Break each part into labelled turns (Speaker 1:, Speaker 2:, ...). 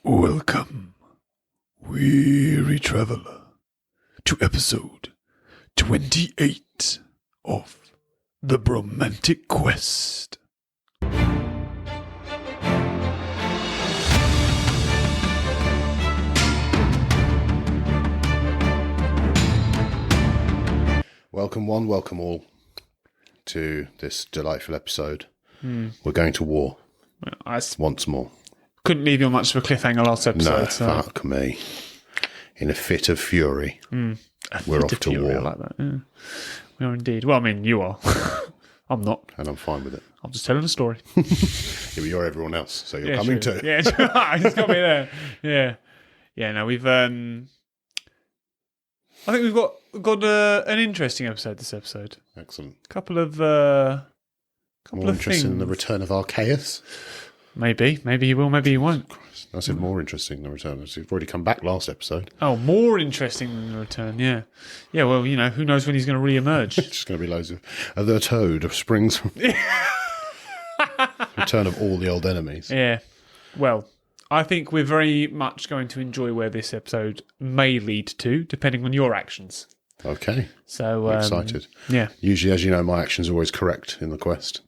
Speaker 1: Welcome, weary traveller, to episode 28 of the Bromantic Quest.
Speaker 2: Welcome one, welcome all to this delightful episode. We're going to war once more.
Speaker 3: Couldn't leave you on much of a cliffhanger last episode.
Speaker 2: No,
Speaker 3: so.
Speaker 2: fuck me. In a fit of fury, we're off to war.
Speaker 3: I like that. Yeah. We are indeed. Well, I mean, you are. I'm not.
Speaker 2: And I'm fine with it.
Speaker 3: I'm just telling a story.
Speaker 2: Yeah, but you're everyone else, so you're coming
Speaker 3: sure.
Speaker 2: too.
Speaker 3: Yeah, he's got me there. Yeah. Yeah, no, we've... I think we've got an interesting episode this episode.
Speaker 2: Excellent.
Speaker 3: Couple of
Speaker 2: More
Speaker 3: things.
Speaker 2: interesting than the return of Arceus?
Speaker 3: Maybe he will, maybe he won't.
Speaker 2: Christ, I said more interesting than the return. He's already come back last episode.
Speaker 3: Oh, more interesting than the return, yeah. Yeah, well, you know, who knows when he's going to re-emerge.
Speaker 2: It's just going to be loads of... the toad springs from... Return of all the old enemies.
Speaker 3: Yeah. Well, I think we're very much going to enjoy where this episode may lead to, depending on your actions.
Speaker 2: Okay.
Speaker 3: So
Speaker 2: I'm excited.
Speaker 3: Yeah.
Speaker 2: Usually, as you know, my actions are always correct in the quest.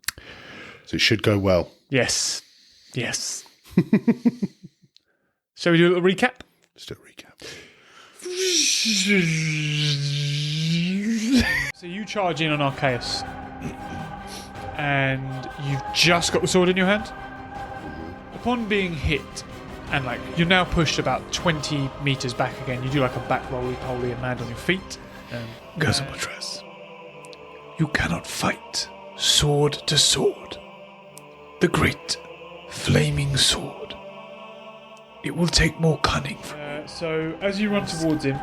Speaker 2: So it should go well.
Speaker 3: Yes. Shall we do a little recap?
Speaker 2: Let's do a recap.
Speaker 3: So you charge in on Arceus, and you've just got the sword in your hand. Upon being hit, and you're now pushed about 20 meters back again, you do like a back roly-poly and land on your feet.
Speaker 1: Gazzamatraz, you cannot fight sword to sword. The great flaming sword. It will take more cunning from
Speaker 3: So as you run towards him,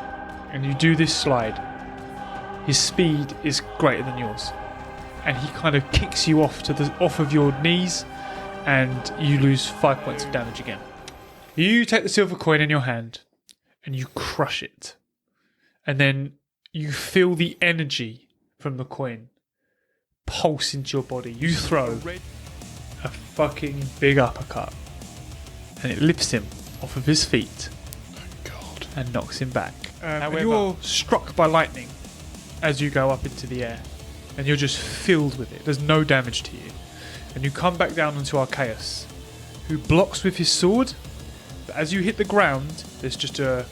Speaker 3: and you do this slide, his speed is greater than yours, and he kind of kicks you off of your knees, and you lose 5 points of damage again. You take the silver coin in your hand, and you crush it, and then you feel the energy from the coin pulse into your body. You throw a fucking big uppercut, and it lifts him off of his feet.
Speaker 2: God.
Speaker 3: And knocks him back. And you're struck by lightning as you go up into the air, and you're just filled with it. There's no damage to you, and you come back down onto Arceus, who blocks with his sword. But as you hit the ground, there's just a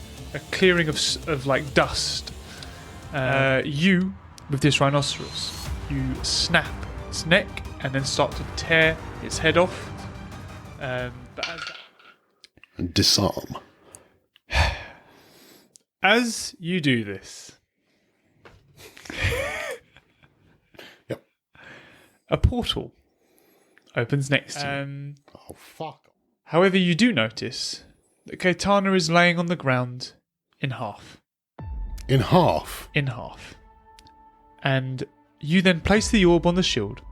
Speaker 3: clearing of dust. You, with this rhinoceros, you snap its neck and then start to tear its head off.
Speaker 2: And disarm.
Speaker 3: As you do this,
Speaker 2: Yep.
Speaker 3: a portal opens next to you.
Speaker 2: Oh, fuck.
Speaker 3: However, you do notice that Caetana is laying on the ground in half.
Speaker 2: In half?
Speaker 3: In half. And you then place the orb on the shield,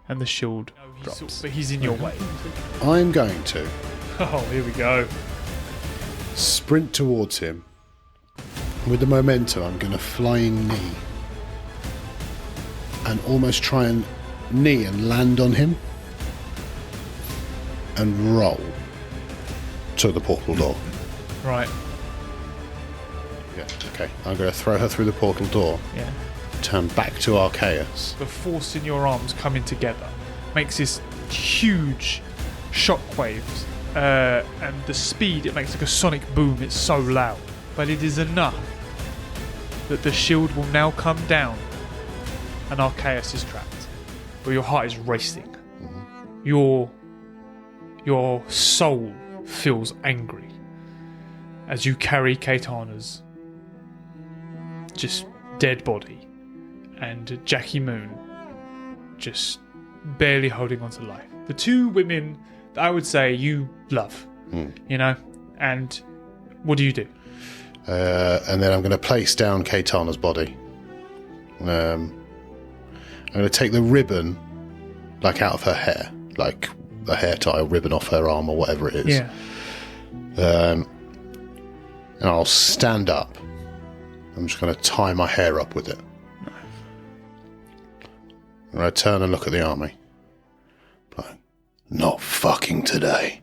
Speaker 3: and the shield drops. But he's in your way.
Speaker 2: I'm going to
Speaker 3: Oh, here we go.
Speaker 2: sprint towards him. With the momentum, I'm going to flying knee. And almost try and knee and land on him. And roll to the portal door.
Speaker 3: Right.
Speaker 2: Yeah, okay. I'm going to throw her through the portal door.
Speaker 3: Yeah.
Speaker 2: Turn back to Arceus.
Speaker 3: The force in your arms coming together makes this huge shockwaves. And the speed, it makes like a sonic boom. It's so loud. But it is enough that the shield will now come down and Arceus is trapped. But your heart is racing. Your soul feels angry as you carry Caetana's just dead body and Jackie Moon just barely holding on to life. The two women that I would say you love, you know, and what do you do?
Speaker 2: And then I'm going to place down Caetana's body. I'm going to take the ribbon, out of her hair, the hair tie or ribbon off her arm or whatever it is.
Speaker 3: Yeah.
Speaker 2: And I'll stand up. I'm just going to tie my hair up with it. And I turn and look at the army. Not fucking today.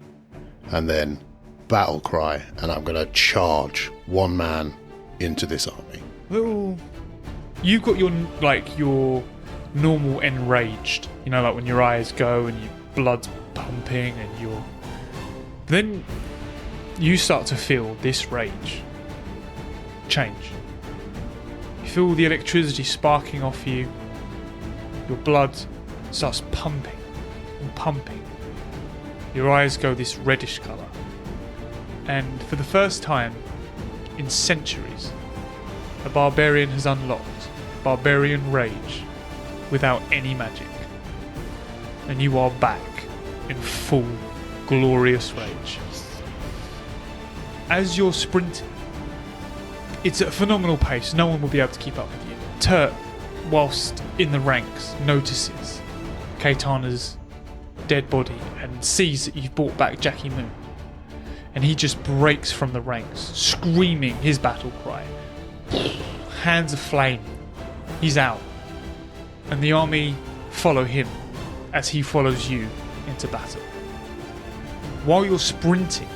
Speaker 2: And then battle cry, and I'm going to charge one man into this army.
Speaker 3: You've got your normal enraged, like when your eyes go and your blood's pumping and then you start to feel this rage change. You feel the electricity sparking off you. Your blood starts pumping and pumping. Your eyes go this reddish colour. And for the first time in centuries, a barbarian has unlocked barbarian rage without any magic. And you are back in full glorious rage. As you're sprinting, it's at a phenomenal pace. No one will be able to keep up with you. Turt, whilst in the ranks, notices Caetana's dead body and sees that you've brought back Jackie Moon. And he just breaks from the ranks, screaming his battle cry. Hands of flame. He's out. And the army follow him as he follows you into battle. While you're sprinting,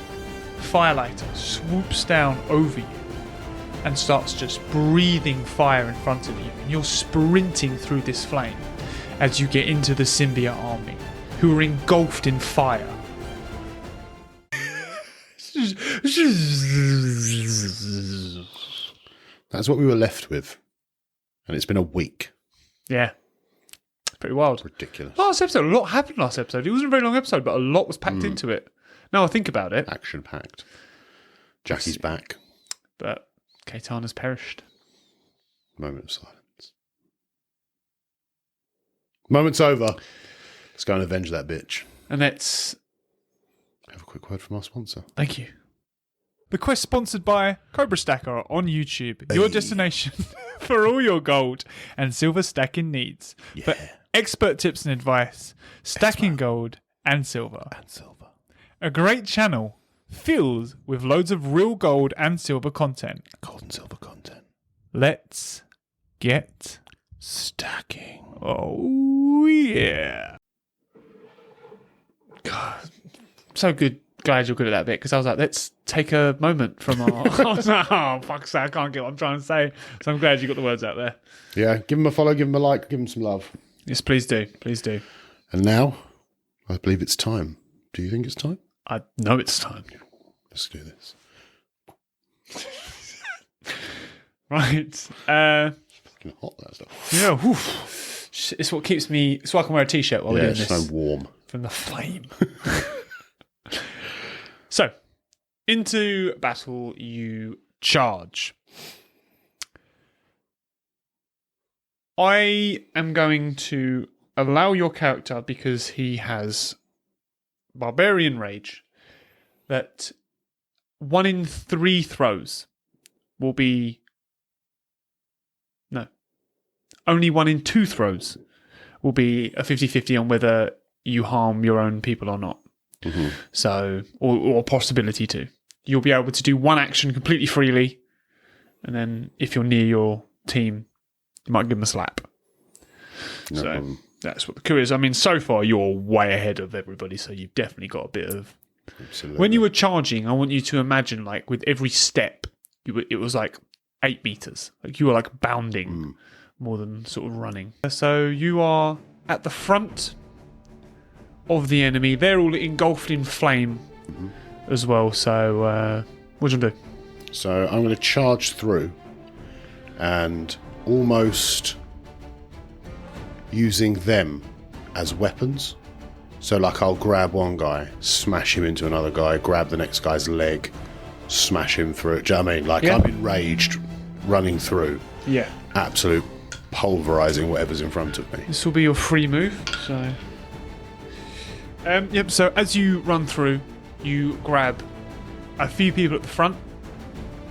Speaker 3: Firelighter swoops down over you and starts just breathing fire in front of you. And you're sprinting through this flame as you get into the symbiote army, who are engulfed in fire.
Speaker 2: That's what we were left with. And it's been a week.
Speaker 3: Yeah. Pretty wild.
Speaker 2: Ridiculous.
Speaker 3: Last episode, a lot happened last episode. It wasn't a very long episode, but a lot was packed into it. Now I think about it.
Speaker 2: Action-packed. Jackie's back.
Speaker 3: But Caetana's perished.
Speaker 2: Moment of silence. Moment's over. Let's go and avenge that bitch.
Speaker 3: And let's
Speaker 2: have a quick word from our sponsor.
Speaker 3: Thank you. The quest sponsored by Cobra Stacker on YouTube. Your destination for all your gold and silver stacking needs.
Speaker 2: Yeah.
Speaker 3: For expert tips and advice, stacking gold and silver. A great channel filled with loads of real gold and silver content.
Speaker 2: Gold and silver content.
Speaker 3: Let's get stacking. Oh, yeah. God, so good. Glad you're good at that bit, because I was like, let's take a moment from our... oh, fuck's sake, I can't get what I'm trying to say. So I'm glad you got the words out there.
Speaker 2: Yeah, give him a follow, give him a like, give him some love.
Speaker 3: Yes, please do. Please do.
Speaker 2: And now, I believe it's time. Do you think it's time?
Speaker 3: I know it's time.
Speaker 2: Let's do this.
Speaker 3: Right.
Speaker 2: Fucking hot, that stuff.
Speaker 3: Yeah, whew. It's what keeps me... So I can wear a t-shirt while we're doing this.
Speaker 2: It's so warm.
Speaker 3: From the flame. So, into battle you charge. I am going to allow your character, because he has Barbarian Rage, that 1 in 3 throws will be... No. Only 1 in 2 throws will be a 50-50 on whether you harm your own people or not. Mm-hmm. So, or a possibility to. You'll be able to do one action completely freely, and then if you're near your team, you might give them a slap.
Speaker 2: No
Speaker 3: so
Speaker 2: problem.
Speaker 3: That's what the coup is. I mean, so far you're way ahead of everybody, so you've definitely got a bit of...
Speaker 2: Absolutely.
Speaker 3: When you were charging, I want you to imagine, like, with every step, it was like 8 meters. Like, you were like bounding more than sort of running. So you are at the front of the enemy. They're all engulfed in flame as well. So what do you do?
Speaker 2: So I'm going to charge through and almost using them as weapons. So like I'll grab one guy, smash him into another guy, grab the next guy's leg, smash him through it. Do you know what I mean? Like I'm enraged, running through.
Speaker 3: Yeah.
Speaker 2: Absolute pulverizing whatever's in front of me.
Speaker 3: This will be your free move. So yep, so as you run through, you grab a few people at the front,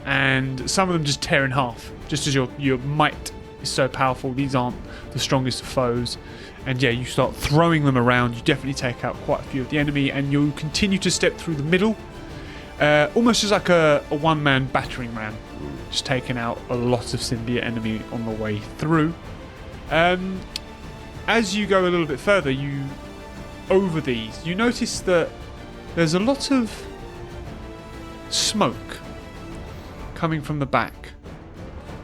Speaker 3: and some of them just tear in half, just as your might is so powerful. These aren't the strongest of foes. And yeah, you start throwing them around. You definitely take out quite a few of the enemy, and you continue to step through the middle, almost as like a one-man battering ram, just taking out a lot of symbiote enemy on the way through. As you go a little bit further, over these, you notice that there's a lot of smoke coming from the back,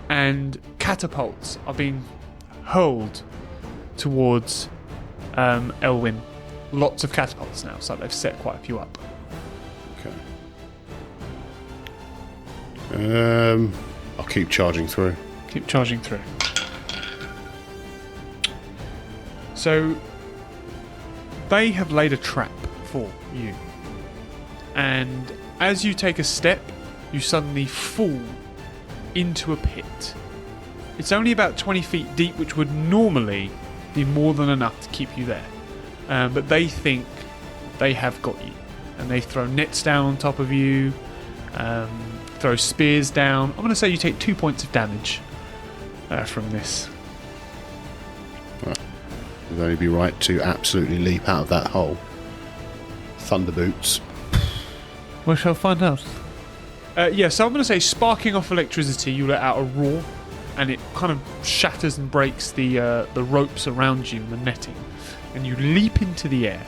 Speaker 3: and catapults are being hurled towards Elwyn. Lots of catapults now, so they've set quite a few up.
Speaker 2: Okay. I'll keep charging through.
Speaker 3: Keep charging through. So they have laid a trap for you, and as you take a step, you suddenly fall into a pit. It's only about 20 feet deep, which would normally be more than enough to keep you there. But they think they have got you, and they throw nets down on top of you, throw spears down. I'm going to say you take 2 points of damage from this.
Speaker 2: Right. It would only be right to absolutely leap out of that hole. Thunder boots.
Speaker 3: We shall find out. So I'm going to say, sparking off electricity, you let out a roar, and it kind of shatters and breaks the ropes around you and the netting, and you leap into the air.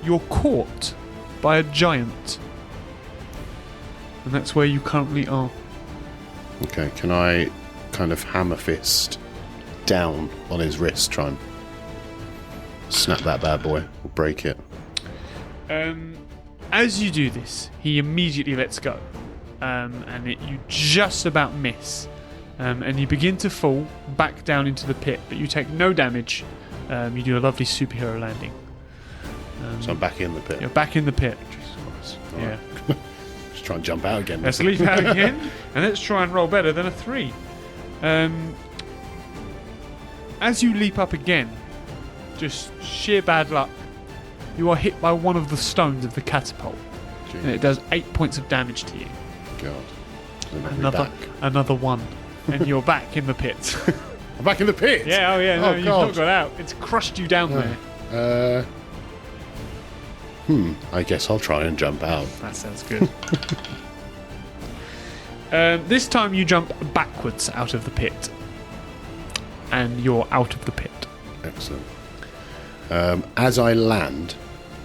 Speaker 3: You're caught by a giant, and that's where you currently are.
Speaker 2: Okay, can I kind of hammer fist down on his wrist, try and snap that bad boy, or break it?
Speaker 3: As you do this, he immediately lets go, and you just about miss, and you begin to fall back down into the pit, but you take no damage. You do a lovely superhero landing.
Speaker 2: So I'm back in the pit.
Speaker 3: You're back in the pit.
Speaker 2: Jesus Christ. All
Speaker 3: Yeah.
Speaker 2: right. Just try and jump out again.
Speaker 3: Let's leap out again, and let's try and roll better than a 3. As you leap up again, just sheer bad luck, you are hit by one of the stones of the catapult, and it does 8 points of damage to you.
Speaker 2: God.
Speaker 3: Another one, and you're back in the pit.
Speaker 2: I'm back in the pit?
Speaker 3: Yeah, no,
Speaker 2: Oh,
Speaker 3: you've
Speaker 2: God.
Speaker 3: not got out. It's crushed you down there.
Speaker 2: I guess I'll try and jump out.
Speaker 3: That sounds good. This time you jump backwards out of the pit, and you're out of the pit.
Speaker 2: Excellent. As I land,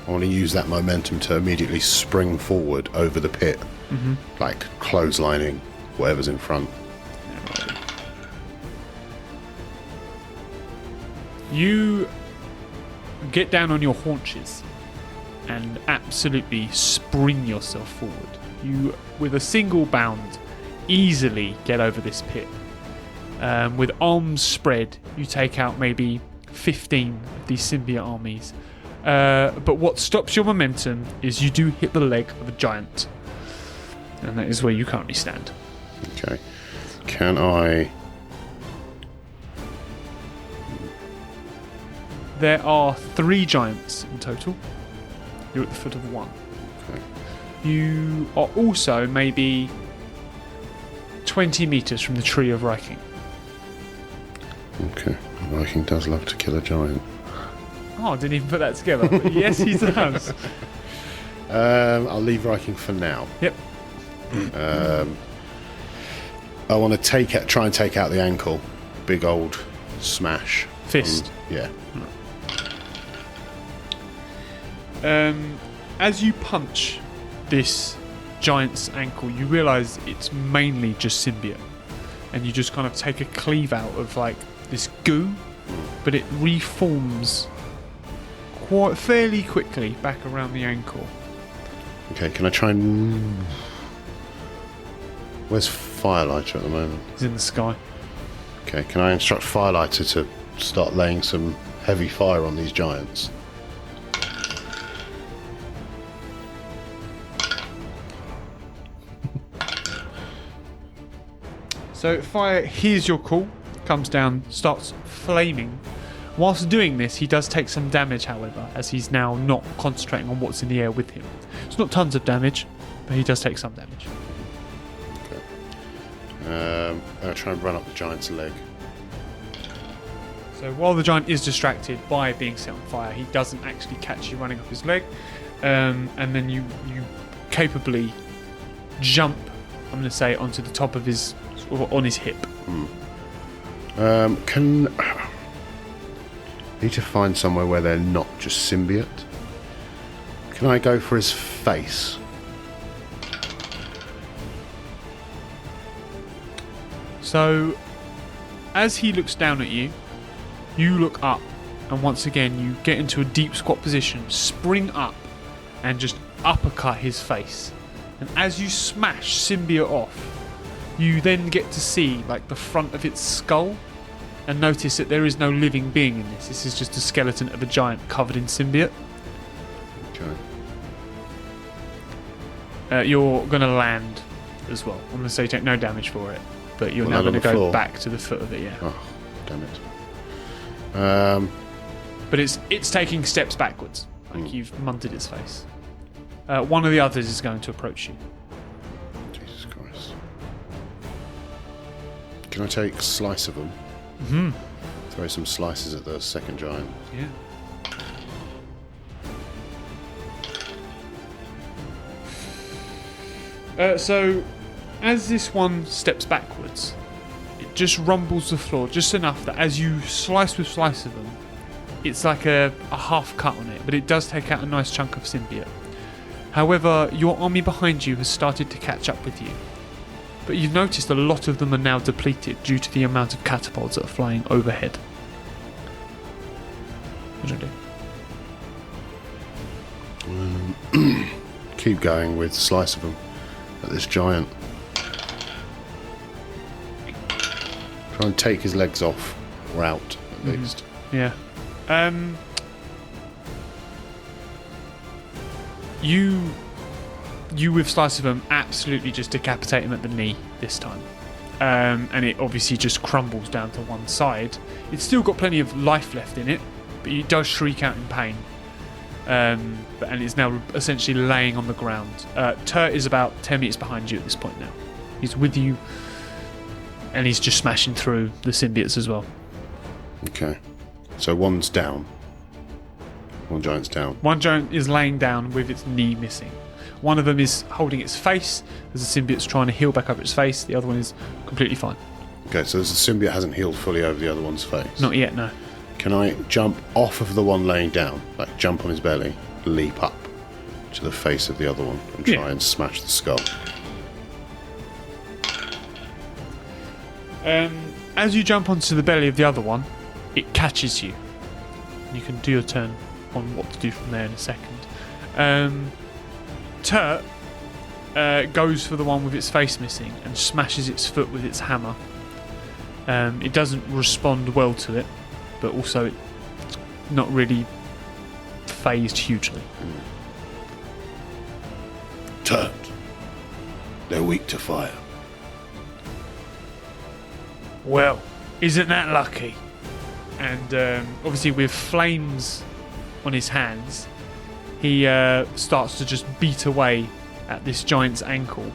Speaker 2: I want to use that momentum to immediately spring forward over the pit, like clotheslining whatever's in front.
Speaker 3: You get down on your haunches and absolutely spring yourself forward. You, with a single bound, easily get over this pit. With arms spread, you take out maybe 15 of these symbiote armies. But what stops your momentum is you do hit the leg of a giant. And that is where you currently stand.
Speaker 2: Okay. Can I...
Speaker 3: There are 3 giants in total. You're at the foot of one.
Speaker 2: Okay.
Speaker 3: You are also maybe 20 metres from the tree of Viking.
Speaker 2: Okay. Viking does love to kill a giant.
Speaker 3: Oh, I didn't even put that together. But yes, he does.
Speaker 2: I'll leave Viking for now.
Speaker 3: Yep.
Speaker 2: I want to try and take out the ankle. Big old smash.
Speaker 3: Fist.
Speaker 2: Yeah.
Speaker 3: As you punch this giant's ankle, you realise it's mainly just symbiote, and you just kind of take a cleave out of like this goo, but it reforms quite fairly quickly back around the ankle.
Speaker 2: Okay, can I try and... Where's Firelighter at the moment?
Speaker 3: It's in the sky.
Speaker 2: Okay, can I instruct Firelighter to start laying some heavy fire on these giants?
Speaker 3: So fire hears your call, comes down, starts flaming. Whilst doing this, he does take some damage, however, as he's now not concentrating on what's in the air with him. It's not tons of damage, but he does take some damage.
Speaker 2: Okay. I'm going to try and run up the giant's leg.
Speaker 3: So while the giant is distracted by being set on fire, he doesn't actually catch you running up his leg, and then you capably jump, I'm going to say, onto the top of his, or on his hip.
Speaker 2: Need to find somewhere where they're not just symbiote. Can I go for his face
Speaker 3: So, as he looks down at you, you look up, and once again you get into a deep squat position, spring up, and just uppercut his face. And as you smash Symbiote off, you then get to see like the front of its skull, and notice that there is no living being in this. This is just a skeleton of a giant covered in symbiote.
Speaker 2: Okay.
Speaker 3: You're going to land as well. I'm going to say you take no damage for it, but you're now
Speaker 2: Land
Speaker 3: going
Speaker 2: on
Speaker 3: to
Speaker 2: the
Speaker 3: go
Speaker 2: floor?
Speaker 3: back to the foot of it, yeah.
Speaker 2: Oh, damn it.
Speaker 3: But it's taking steps backwards. Like you've munted its face. One of the others is going to approach you.
Speaker 2: Jesus Christ. Can I take slice of them?
Speaker 3: Mm-hmm.
Speaker 2: Throw some slices at the second giant.
Speaker 3: Yeah. So, as this one steps backwards, it just rumbles the floor just enough that as you slice with slice of them, it's like a half cut on it, but it does take out a nice chunk of symbiote. However, your army behind you has started to catch up with you. But you've noticed a lot of them are now depleted due to the amount of catapults that are flying overhead. What do I do?
Speaker 2: Keep going with slice of them at this giant. Try and take his legs off, or out at least.
Speaker 3: Yeah. You with slice of them absolutely just decapitate him at the knee this time. And it obviously just crumbles down to one side. It's still got plenty of life left in it, but it does shriek out in pain. And it's now essentially laying on the ground. Turt is about 10 meters behind you at this point now. He's with you, and he's just smashing through the symbiotes as well.
Speaker 2: Okay. So one's down. One giant's down.
Speaker 3: One giant is laying down with its knee missing. One of them is holding its face as the symbiote's trying to heal back over its face. The other one is completely fine.
Speaker 2: Okay, so the symbiote hasn't healed fully over the other one's face.
Speaker 3: Not yet, no.
Speaker 2: Can I jump off of the one laying down, like jump on his belly, leap up to the face of the other one and try and smash the skull?
Speaker 3: As you jump onto the belly of the other one, it catches you. You can do your turn on what to do from there in a second. Turt goes for the one with its face missing and smashes its foot with its hammer. It doesn't respond well to it, but also it's not really phased hugely.
Speaker 2: Turt. They're weak to fire.
Speaker 3: Well, isn't that lucky? And obviously with flames on his hands, he starts to just beat away at this giant's ankle,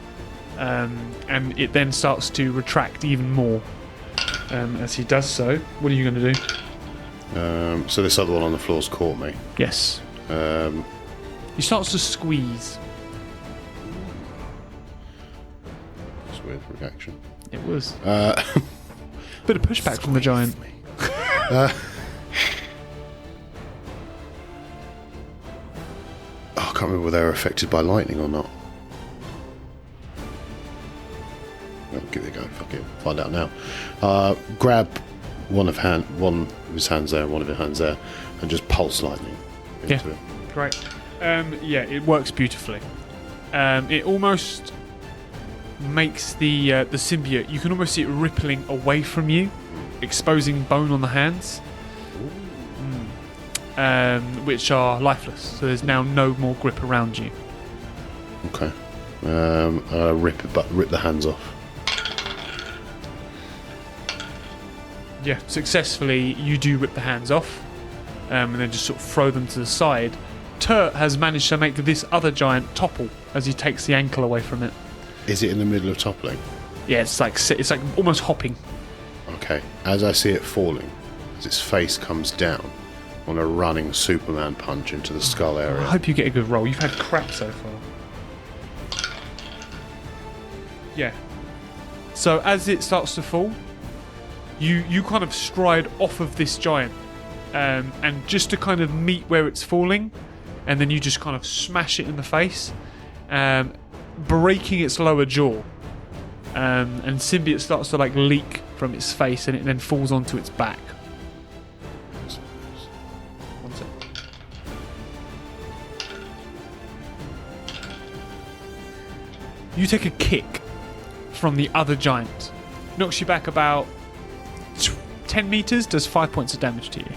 Speaker 3: and it then starts to retract even more. As he does so, what are you going to do?
Speaker 2: So this other one on the floor's caught me.
Speaker 3: Yes. He starts to squeeze.
Speaker 2: That's a weird reaction.
Speaker 3: It was. Bit of pushback from the giant.
Speaker 2: I can't remember whether they're affected by lightning or not. Well, give it a go. Fuck it. Find out now. Grab one of his hands there, one of his hands there, and just pulse lightning into it.
Speaker 3: Great. It works beautifully. It almost makes the symbiote. You can almost see it rippling away from you, exposing bone on the hands, which are lifeless. So there's now no more grip around you.
Speaker 2: Okay. Rip the hands off.
Speaker 3: Yeah, successfully you do rip the hands off, and then just sort of throw them to the side. Turt has managed to make this other giant topple as he takes the ankle away from it.
Speaker 2: Is it in the middle of toppling?
Speaker 3: Yeah, it's like almost hopping.
Speaker 2: Okay. As I see it falling, as its face comes down, on a running Superman punch into the skull area.
Speaker 3: I hope you get a good roll. You've had crap so far. Yeah. So as it starts to fall, you kind of stride off of this giant, and just to kind of meet where it's falling, and then you just kind of smash it in the face, breaking its lower jaw. and symbiote starts to like leak from its face, and it then falls onto its back. One sec. You take a kick from the other giant, knocks you back about 10 meters, does 5 points of damage to you.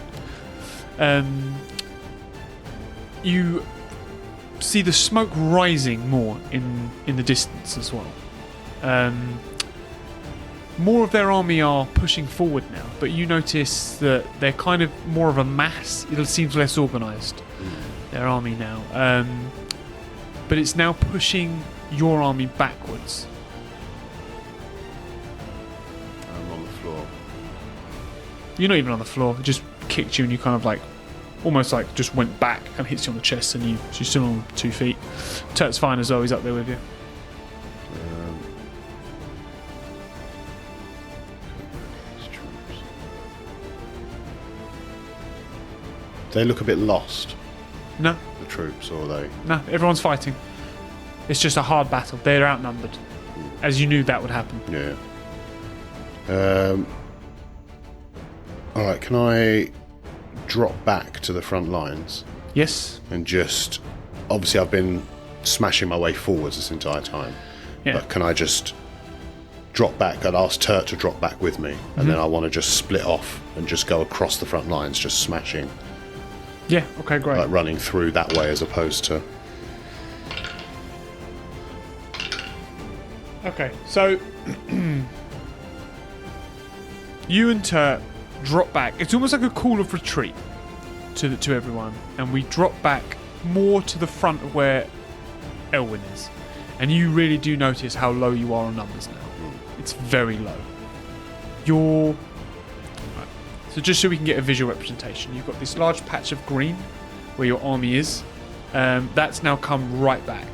Speaker 3: You see the smoke rising more in the distance as well. More of their army are pushing forward now, but you notice that they're kind of more of a mass. It seems less organised, their army now. But it's now pushing your army backwards.
Speaker 2: I'm on the floor.
Speaker 3: You're not even on the floor. It just kicked you, and you kind of like, almost like just went back and hits you on the chest, and you're still on 2 feet. Turt's fine as well. He's up there with you.
Speaker 2: They look a bit lost.
Speaker 3: No,
Speaker 2: The troops, or they?
Speaker 3: no. Everyone's fighting. It's just a hard battle. They're outnumbered, as you knew that would happen.
Speaker 2: Yeah. All right. Can I drop back to the front lines
Speaker 3: Yes.
Speaker 2: and just? Obviously, I've been smashing my way forwards this entire time.
Speaker 3: Yeah.
Speaker 2: But can I just drop back? I'd ask Turt to drop back with me, and then I want to just split off and just go across the front lines, just smashing,
Speaker 3: Yeah. Okay. Great.
Speaker 2: like running through that way as opposed to.
Speaker 3: Okay, so you and Turt drop back. It's almost like a call of retreat to everyone, and we drop back more to the front of where Elwyn is, and you really do notice how low you are on numbers now. It's very low. So just so we can get a visual representation, you've got this large patch of green where your army is. That's now come right back,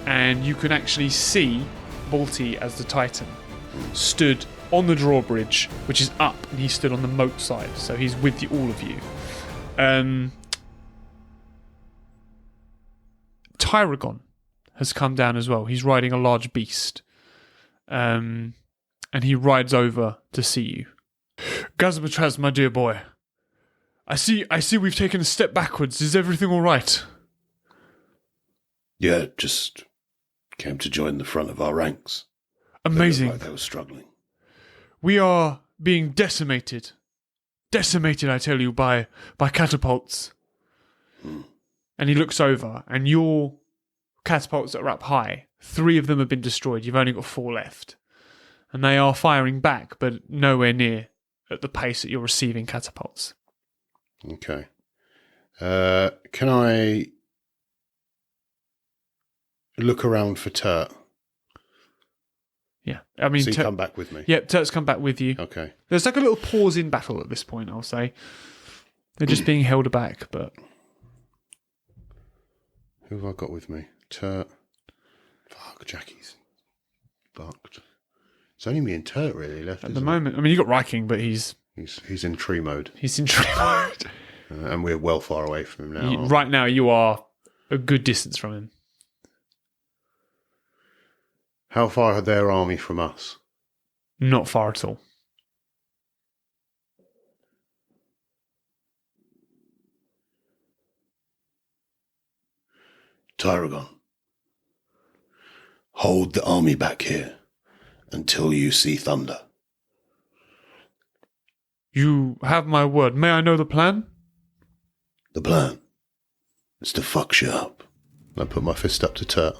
Speaker 3: and you can actually see Balti as the Titan stood on the drawbridge, which is up, and he stood on the moat side, so he's with all of you. Tyragon has come down as well. He's riding a large beast, and he rides over to see you. Gazzamatraz, my dear boy, I see we've taken a step backwards. Is everything all right?
Speaker 4: Yeah, just came to join the front of our ranks.
Speaker 3: Amazing.
Speaker 4: They looked like they were struggling.
Speaker 3: We are being decimated. Decimated, I tell you, by catapults. And he looks over, and your catapults that are up high, 3 of them have been destroyed. You've only got 4 left. And they are firing back, but nowhere near at the pace that you're receiving catapults.
Speaker 2: Okay. Can I look around for Turt?
Speaker 3: Yeah, I mean,
Speaker 2: So you come back with me?
Speaker 3: Yeah, Turt's come back with you.
Speaker 2: Okay.
Speaker 3: There's like a little pause in battle at this point, I'll say. They're just being held aback, but...
Speaker 2: Who have I got with me? Turt. Fuck, Jackie's bucked. It's only me and Turt really left.
Speaker 3: At the moment, I mean, you got Ryking, but he's
Speaker 2: in tree mode.
Speaker 3: in tree mode.
Speaker 2: And we're well far away from him now.
Speaker 3: Right now, you are a good distance from him.
Speaker 2: How far are their army from us?
Speaker 3: Not far at all.
Speaker 4: Tyragon, hold the army back here until you see thunder.
Speaker 3: You have my word. May I know the plan?
Speaker 4: The plan is to fuck shit up.
Speaker 2: I put my fist up to Turt.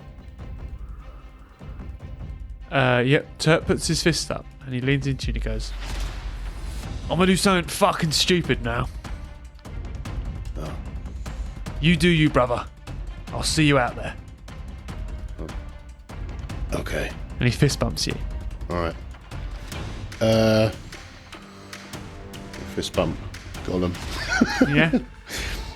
Speaker 3: Yep, Turt puts his fist up and he leans into you and he goes, I'm gonna do something fucking stupid now.
Speaker 4: Oh.
Speaker 3: You do you, brother. I'll see you out there.
Speaker 4: Okay.
Speaker 3: And he fist bumps you.
Speaker 2: Alright. Fist bump. Gollum.
Speaker 3: Yeah?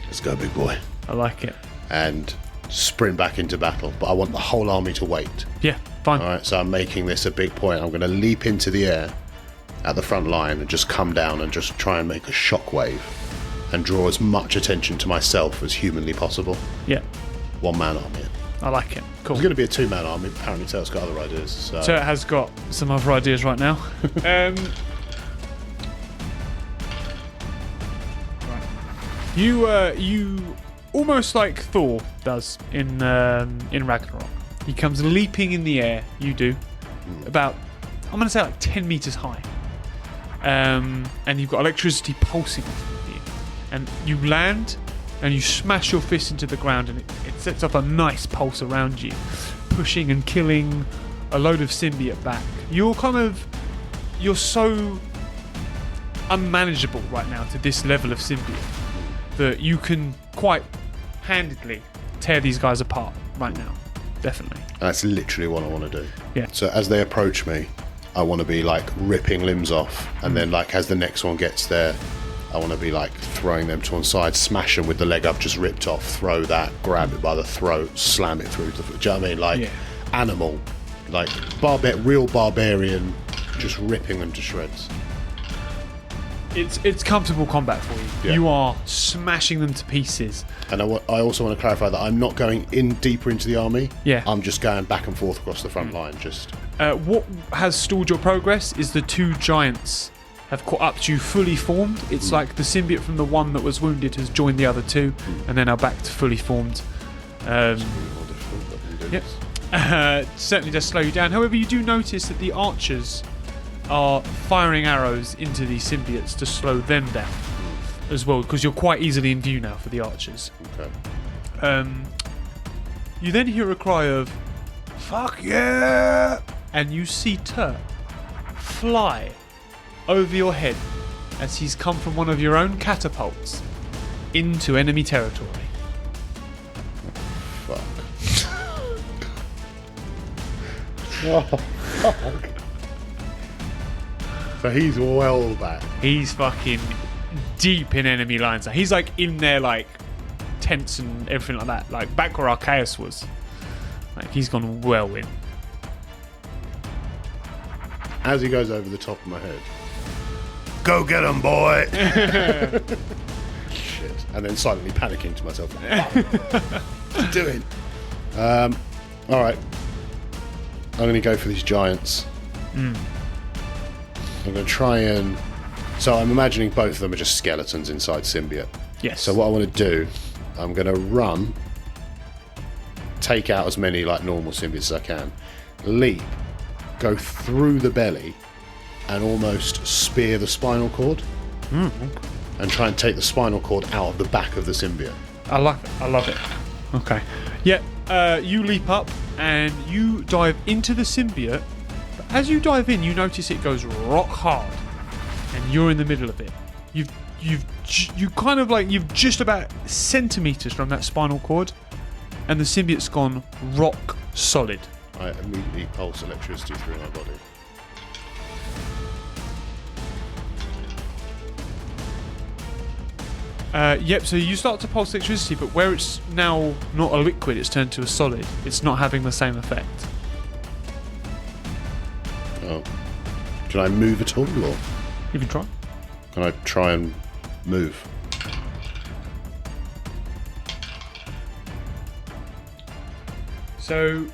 Speaker 4: Let's go, big boy.
Speaker 3: I like it.
Speaker 2: And sprint back into battle. But I want the whole army to wait.
Speaker 3: Yeah, fine.
Speaker 2: Alright, so I'm making this a big point. I'm going to leap into the air at the front line and just come down and just try and make a shockwave and draw as much attention to myself as humanly possible.
Speaker 3: Yeah.
Speaker 2: One man army.
Speaker 3: I like it. Cool.
Speaker 2: It's going to be a 2-man army. Apparently, Turt's got other ideas. So
Speaker 3: Turt has got some other ideas right now. Right. You almost like Thor does in Ragnarok. He comes leaping in the air. You do about, I'm going to say like 10 meters high, and you've got electricity pulsing off of you, and you land. And you smash your fist into the ground, and it sets off a nice pulse around you, pushing and killing a load of symbiote back. You're so unmanageable right now to this level of symbiote that you can quite handedly tear these guys apart right now. Definitely.
Speaker 2: that's literally what I want to do.
Speaker 3: Yeah.
Speaker 2: So as they approach me, I want to be like ripping limbs off, and then like as the next one gets there, I want to be like throwing them to one side, smash them with the leg I've just ripped off, throw that, grab it by the throat, slam it through the foot. Do you know what I mean? Like animal, like real barbarian, just ripping them to shreds.
Speaker 3: It's comfortable combat for you.
Speaker 2: Yeah.
Speaker 3: You are smashing them to pieces.
Speaker 2: And I also want to clarify that I'm not going in deeper into the army.
Speaker 3: Yeah.
Speaker 2: I'm just going back and forth across the front line. Just
Speaker 3: what has stalled your progress is the two giants have caught up to you fully formed. It's like the symbiote from the one that was wounded has joined the other two, and then are back to fully formed. Yep. Certainly does slow you down. However, you do notice that the archers are firing arrows into these symbiotes to slow them down as well, because you're quite easily in view now for the archers.
Speaker 2: okay.
Speaker 3: You then hear a cry of "Fuck yeah!" and you see Turk fly over your head as he's come from one of your own catapults into enemy territory.
Speaker 2: Fuck. Oh, fuck. So he's well back.
Speaker 3: He's fucking deep in enemy lines now. He's like in there, like tents and everything like that, like back where Archaeus was. Like he's gone well in.
Speaker 2: As he goes over the top of my head, go get him, boy! Shit. And then silently panicking to myself. What are you doing? Alright. I'm going to go for these giants. I'm going to try and... So I'm imagining both of them are just skeletons inside symbiote.
Speaker 3: Yes.
Speaker 2: So what I want to do, I'm going to run, take out as many like normal symbiotes as I can, leap, go through the belly, and almost spear the spinal cord, and try and take the spinal cord out of the back of the symbiote.
Speaker 3: I love it. Okay. Yeah, you leap up and you dive into the symbiote. But as you dive in, you notice it goes rock hard, and you're in the middle of it. You kind of like you've just about centimeters from that spinal cord, and the symbiote's gone rock solid.
Speaker 2: I immediately pulse electricity through my body.
Speaker 3: Yep, so you start to pulse electricity, but where it's now not a liquid, it's turned to a solid. It's not having the same effect.
Speaker 2: Oh. Can I move at all, or
Speaker 3: You can try.
Speaker 2: can I try and move?
Speaker 3: So,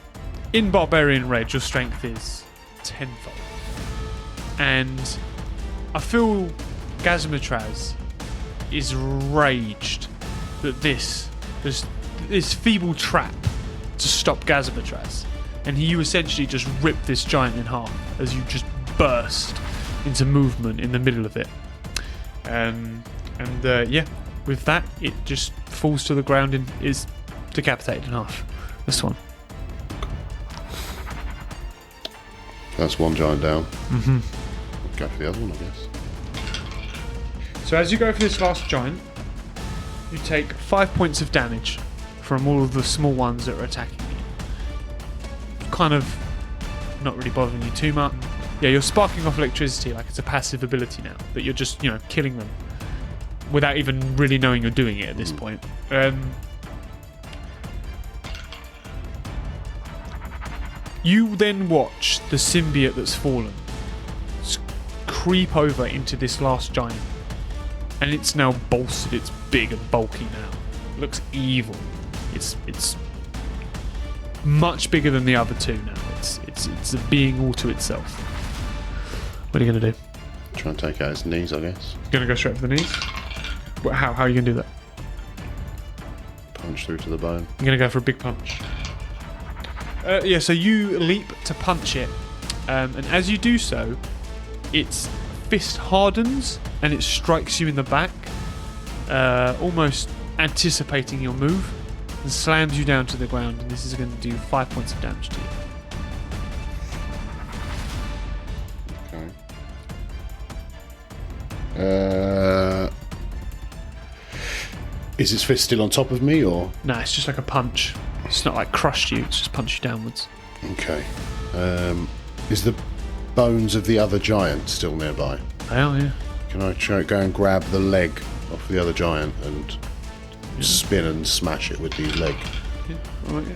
Speaker 3: in Barbarian Red, your strength is tenfold. And I feel Gazzamatraz is raged that this feeble trap to stop Gazzamatraz, and you essentially just rip this giant in half as you just burst into movement in the middle of it. With that, it just falls to the ground and is decapitated in half. This one.
Speaker 2: That's one giant down. Go for the other one, I guess.
Speaker 3: So as you go for this last giant, you take 5 points of damage from all of the small ones that are attacking you. Kind of not really bothering you too much. Yeah, you're sparking off electricity like it's a passive ability now, that you're just, killing them without even really knowing you're doing it at this point. You then watch the symbiote that's fallen creep over into this last giant. And it's now bolstered, it's big and bulky now. It looks evil. It's much bigger than the other two now. It's a being all to itself. What are you going to do?
Speaker 2: Try and take out his knees, I guess.
Speaker 3: You're going to go straight for the knees? How are you going to do that?
Speaker 2: Punch through to the bone.
Speaker 3: I'm going to go for a big punch. So you leap to punch it, and as you do so, its fist hardens and it strikes you in the back, almost anticipating your move, and slams you down to the ground, and this is going to do 5 points of damage to you.
Speaker 2: Okay. Is his fist still on top of me, or?
Speaker 3: No, it's just like a punch. It's not like crushed you, it's just punched you downwards.
Speaker 2: Okay. Is the bones of the other giant still nearby?
Speaker 3: Oh, yeah.
Speaker 2: Can I go and grab the leg off the other giant and spin and smash it with the leg?
Speaker 3: Yeah, all right,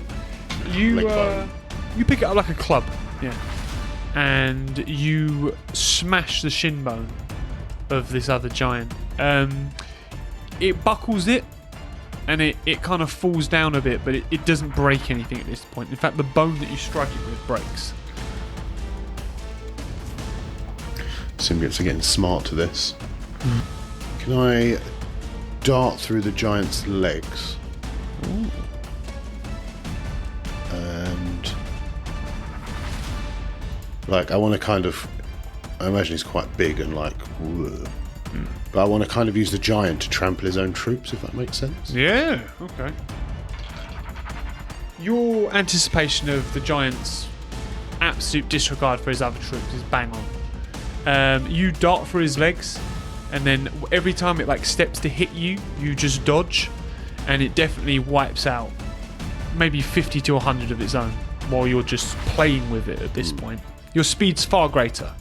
Speaker 3: yeah. You pick it up like a club, yeah, and you smash the shin bone of this other giant. It buckles it, and it kind of falls down a bit, but it doesn't break anything at this point. In fact, the bone that you strike it with breaks.
Speaker 2: Symbiotes are getting smart to this. Can I dart through the giant's legs?
Speaker 3: Ooh.
Speaker 2: And like, I want to kind of, I imagine he's quite big and like, but I want to kind of use the giant to trample his own troops, if that makes sense.
Speaker 3: Yeah, okay. Your anticipation of the giant's absolute disregard for his other troops is bang on. You dart through his legs, and then every time it like steps to hit you, you just dodge, and it definitely wipes out maybe 50 to 100 of its own while you're just playing with it at this point. Your speed's far greater.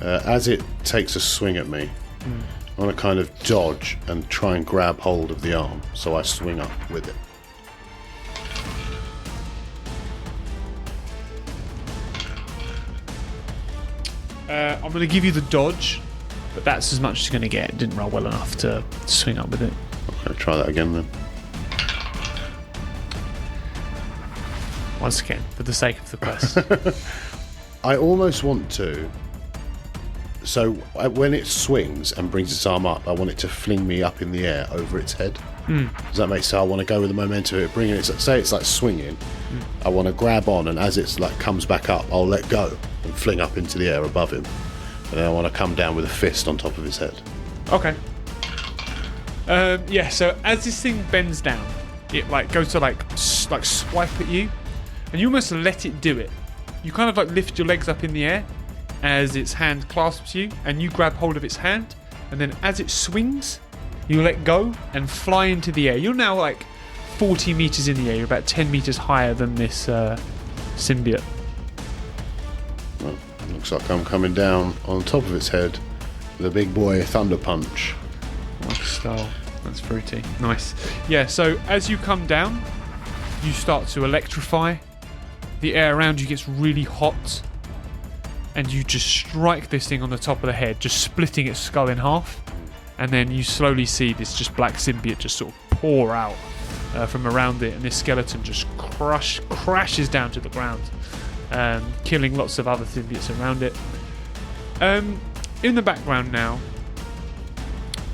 Speaker 2: As it takes a swing at me, I want to kind of dodge and try and grab hold of the arm, so I swing up with it.
Speaker 3: I'm going to give you the dodge, but that's as much as you're going to get. It didn't roll well enough to swing up with it.
Speaker 2: I'm going to try that again then.
Speaker 3: Once again, for the sake of the quest.
Speaker 2: I almost want to. So when it swings and brings its arm up, I want it to fling me up in the air over its head. Does that make sense? I want to go with the momentum of it, bringing it. Say it's like swinging. I want to grab on, and as it's like comes back up, I'll let go and fling up into the air above him, and then I want to come down with a fist on top of his head.
Speaker 3: Okay. So as this thing bends down, it like goes to like swipe at you, and you almost let it do it. You kind of like lift your legs up in the air as its hand clasps you, and you grab hold of its hand, and then as it swings, you let go and fly into the air. You're now like 40 meters in the air. You're about 10 meters higher than this symbiote.
Speaker 2: Well, looks like I'm coming down on top of its head with a big boy thunder punch.
Speaker 3: Nice style. That's fruity. Nice. Yeah, so as you come down, you start to electrify. The air around you gets really hot, and you just strike this thing on the top of the head, just splitting its skull in half. And then you slowly see this just black symbiote just sort of pour out from around it, and this skeleton just crashes down to the ground, killing lots of other symbiotes around it. In the background now,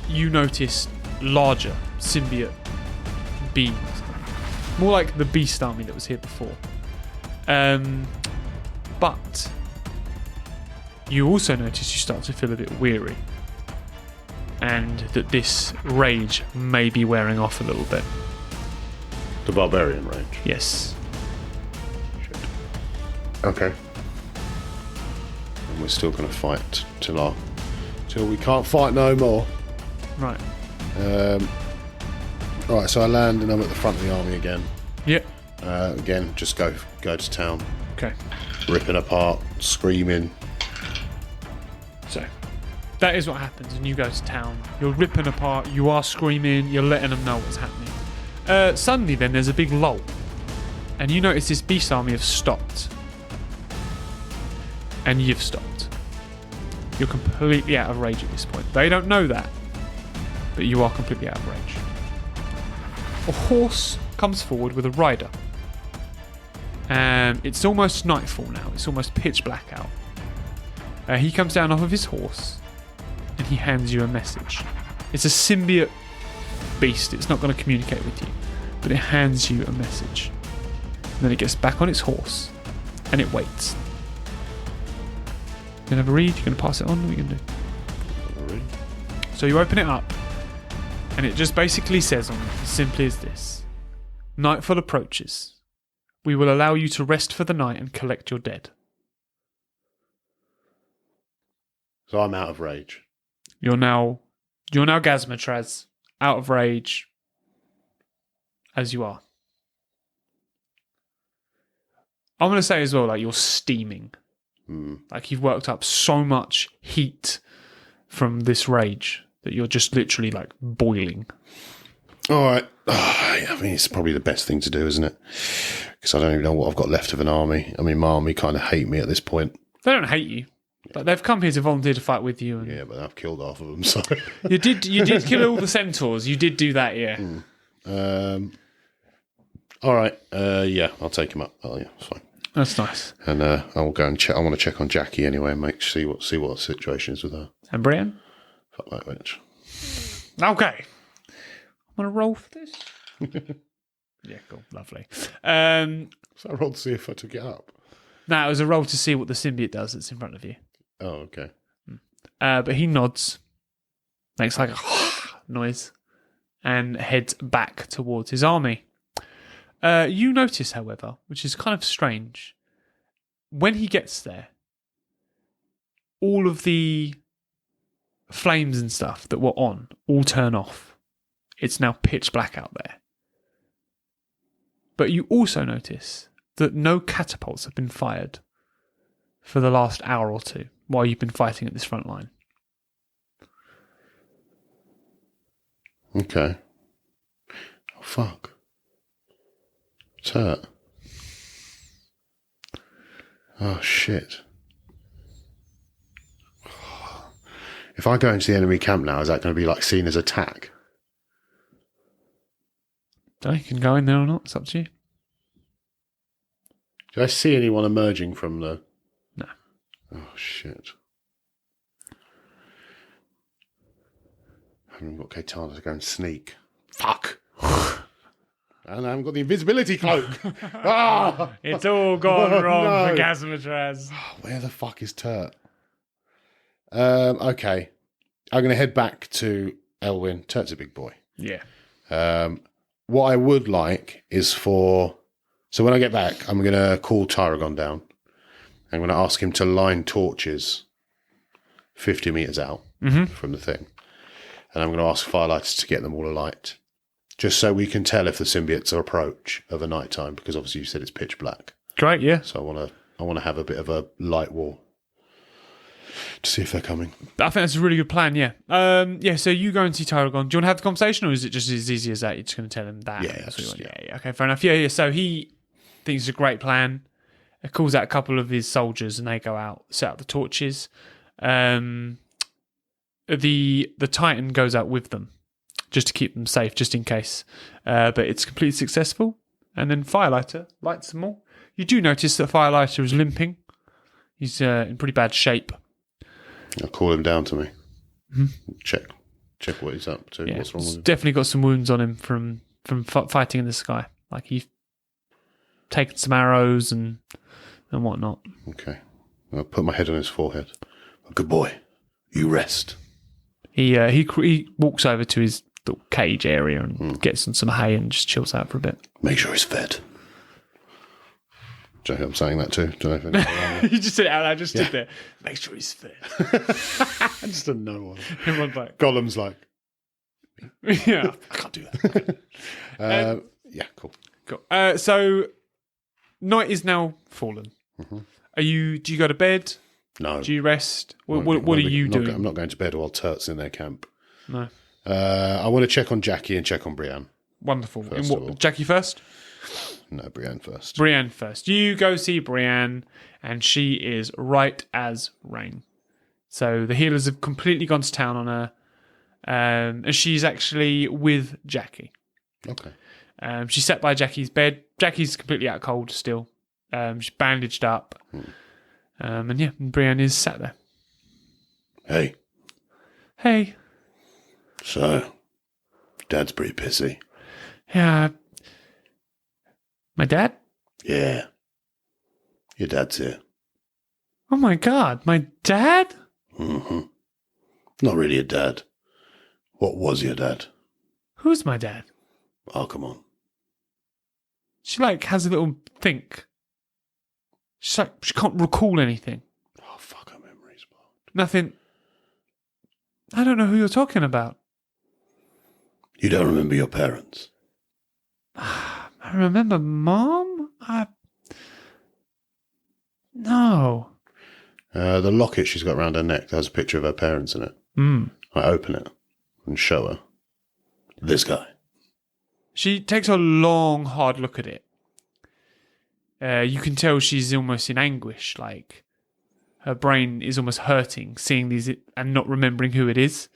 Speaker 3: you notice larger symbiote beings, more like the beast army that was here before. But you also notice you start to feel a bit weary, and that this rage may be wearing off a little bit.
Speaker 2: The barbarian rage.
Speaker 3: Yes.
Speaker 2: Shit. Okay. And we're still going to fight till we can't fight no more.
Speaker 3: Right.
Speaker 2: Alright, so I land and I'm at the front of the army again.
Speaker 3: Yep.
Speaker 2: Again, just go to town.
Speaker 3: Okay.
Speaker 2: Ripping apart, screaming.
Speaker 3: So, that is what happens when you go to town. You're ripping apart, you are screaming, you're letting them know what's happening. Suddenly then there's a big lull, and you notice this beast army have stopped. And you've stopped. You're completely out of rage at this point. They don't know that, but you are completely out of rage. A horse comes forward with a rider. It's almost nightfall now. It's almost pitch black out. He comes down off of his horse and he hands you a message. It's a symbiote beast. It's not going to communicate with you, but it hands you a message. And then it gets back on its horse and it waits. You're going to have a read? You're going to pass it on? What are you going to do? So you open it up and it just basically says on it, as simply as this: Nightfall approaches. We will allow you to rest for the night and collect your dead.
Speaker 2: So I'm out of rage.
Speaker 3: You're now Gazzamatraz, out of rage, as you are. I'm going to say as well, like, you're steaming. Like, you've worked up so much heat from this rage that you're just literally, like, boiling.
Speaker 2: All right. I mean, it's probably the best thing to do, isn't it? Because I don't even know what I've got left of an army. I mean, my army kind of hate me at this point.
Speaker 3: They don't hate you. But they've come here to volunteer to fight with you. And
Speaker 2: yeah, but I've killed half of them, so...
Speaker 3: You did kill all the centaurs. You did do that, yeah.
Speaker 2: All right. Yeah, I'll take him up. Oh, yeah, it's fine.
Speaker 3: That's nice.
Speaker 2: And I'll go and check. I want to check on Jackie anyway and see what the situation is with her.
Speaker 3: And Brienne?
Speaker 2: Fuck that bitch.
Speaker 3: Okay. I'm going to roll for this. Yeah, cool. Lovely.
Speaker 2: So I rolled to see if I took it up.
Speaker 3: No, it was a roll to see what the symbiote does that's in front of you.
Speaker 2: Oh, okay.
Speaker 3: But he nods, makes like a noise, and heads back towards his army. You notice, however, which is kind of strange, when he gets there, all of the flames and stuff that were on all turn off. It's now pitch black out there. But you also notice that no catapults have been fired for the last hour or two while you've been fighting at this front line.
Speaker 2: Okay. Oh, fuck. It's hurt. Oh, shit. If I go into the enemy camp now, is that going to be like seen as attack?
Speaker 3: So you can go in there or not, it's up to you.
Speaker 2: Do I see anyone emerging from the...
Speaker 3: No.
Speaker 2: Oh, shit. I haven't got Katana to go and sneak. Fuck. And I haven't got the invisibility cloak. Ah!
Speaker 3: It's all gone wrong
Speaker 2: no.
Speaker 3: for Gazzamatraz.
Speaker 2: Where the fuck is Turt? Okay. I'm going to head back to Elwyn. Turt's a big boy.
Speaker 3: Yeah.
Speaker 2: What I would like is for... So when I get back, I'm going to call Tyragon down. I'm going to ask him to line torches 50 metres out from the thing. And I'm going to ask Firelighters to get them all alight. Just so we can tell if the symbiotes are approach of a night time, because obviously you said it's pitch black.
Speaker 3: Great, yeah.
Speaker 2: So I want to have a bit of a light wall to see if they're coming.
Speaker 3: I think that's a really good plan, yeah. So you go and see Tyragon. Do you want to have the conversation, or is it just as easy as that? You're just going to tell him that?
Speaker 2: Yeah,
Speaker 3: Yeah. Okay, fair enough. Yeah. So he thinks it's a great plan. He calls out a couple of his soldiers, and they go out, set up the torches. The Titan goes out with them, just to keep them safe, just in case. But it's completely successful. And then Firelighter lights them all. You do notice that Firelighter is limping. He's in pretty bad shape.
Speaker 2: I'll call him down to me. Check what he's up to.
Speaker 3: Yeah,
Speaker 2: what's wrong with him.
Speaker 3: definitely got some wounds on him from fighting in the sky. Like he's taken some arrows and whatnot.
Speaker 2: Okay. I'll put my head on his forehead. Good boy. You rest.
Speaker 3: He walks over to his little cage area and gets on some hay and just chills out for a bit.
Speaker 2: Make sure he's fed. Do you know who I'm saying that to? Do you know if
Speaker 3: You just said it out loud, just stood there. Make sure he's fit.
Speaker 2: just a no one.
Speaker 3: Everyone's like,
Speaker 2: Gollum's like,
Speaker 3: yeah.
Speaker 2: I can't do that. Yeah, cool.
Speaker 3: So night is now fallen. Do you go to bed?
Speaker 2: No.
Speaker 3: Do you rest? What are you doing?
Speaker 2: I'm not going to bed while Turt's in their camp.
Speaker 3: No.
Speaker 2: I want to check on Jackie and check on Brienne.
Speaker 3: Wonderful.
Speaker 2: First of all.
Speaker 3: Jackie first?
Speaker 2: No, Brienne first.
Speaker 3: Brienne first. You go see Brienne, and she is right as rain. So the healers have completely gone to town on her, and she's actually with Jackie.
Speaker 2: Okay.
Speaker 3: She's sat by Jackie's bed. Jackie's completely out cold still. She's bandaged up. And yeah, Brienne is sat there.
Speaker 4: Hey,
Speaker 3: Hey.
Speaker 4: so, Dad's pretty pissy.
Speaker 3: Yeah. My dad?
Speaker 4: Yeah. Your dad's here.
Speaker 3: Oh my God, my dad?
Speaker 4: Mm-hmm. Not really a dad. What was your dad?
Speaker 3: Who's my dad?
Speaker 4: Oh, come on.
Speaker 3: She has a little think. She can't recall anything.
Speaker 4: Oh, fuck, her memories.
Speaker 3: Nothing. I don't know who you're talking about.
Speaker 4: You don't remember your parents?
Speaker 3: I remember Mom? No.
Speaker 2: The locket she's got around her neck has a picture of her parents in it. I open it and show her.
Speaker 4: This guy.
Speaker 3: She takes a long, hard look at it. You can tell she's almost in anguish, her brain is almost hurting seeing these and not remembering who it is.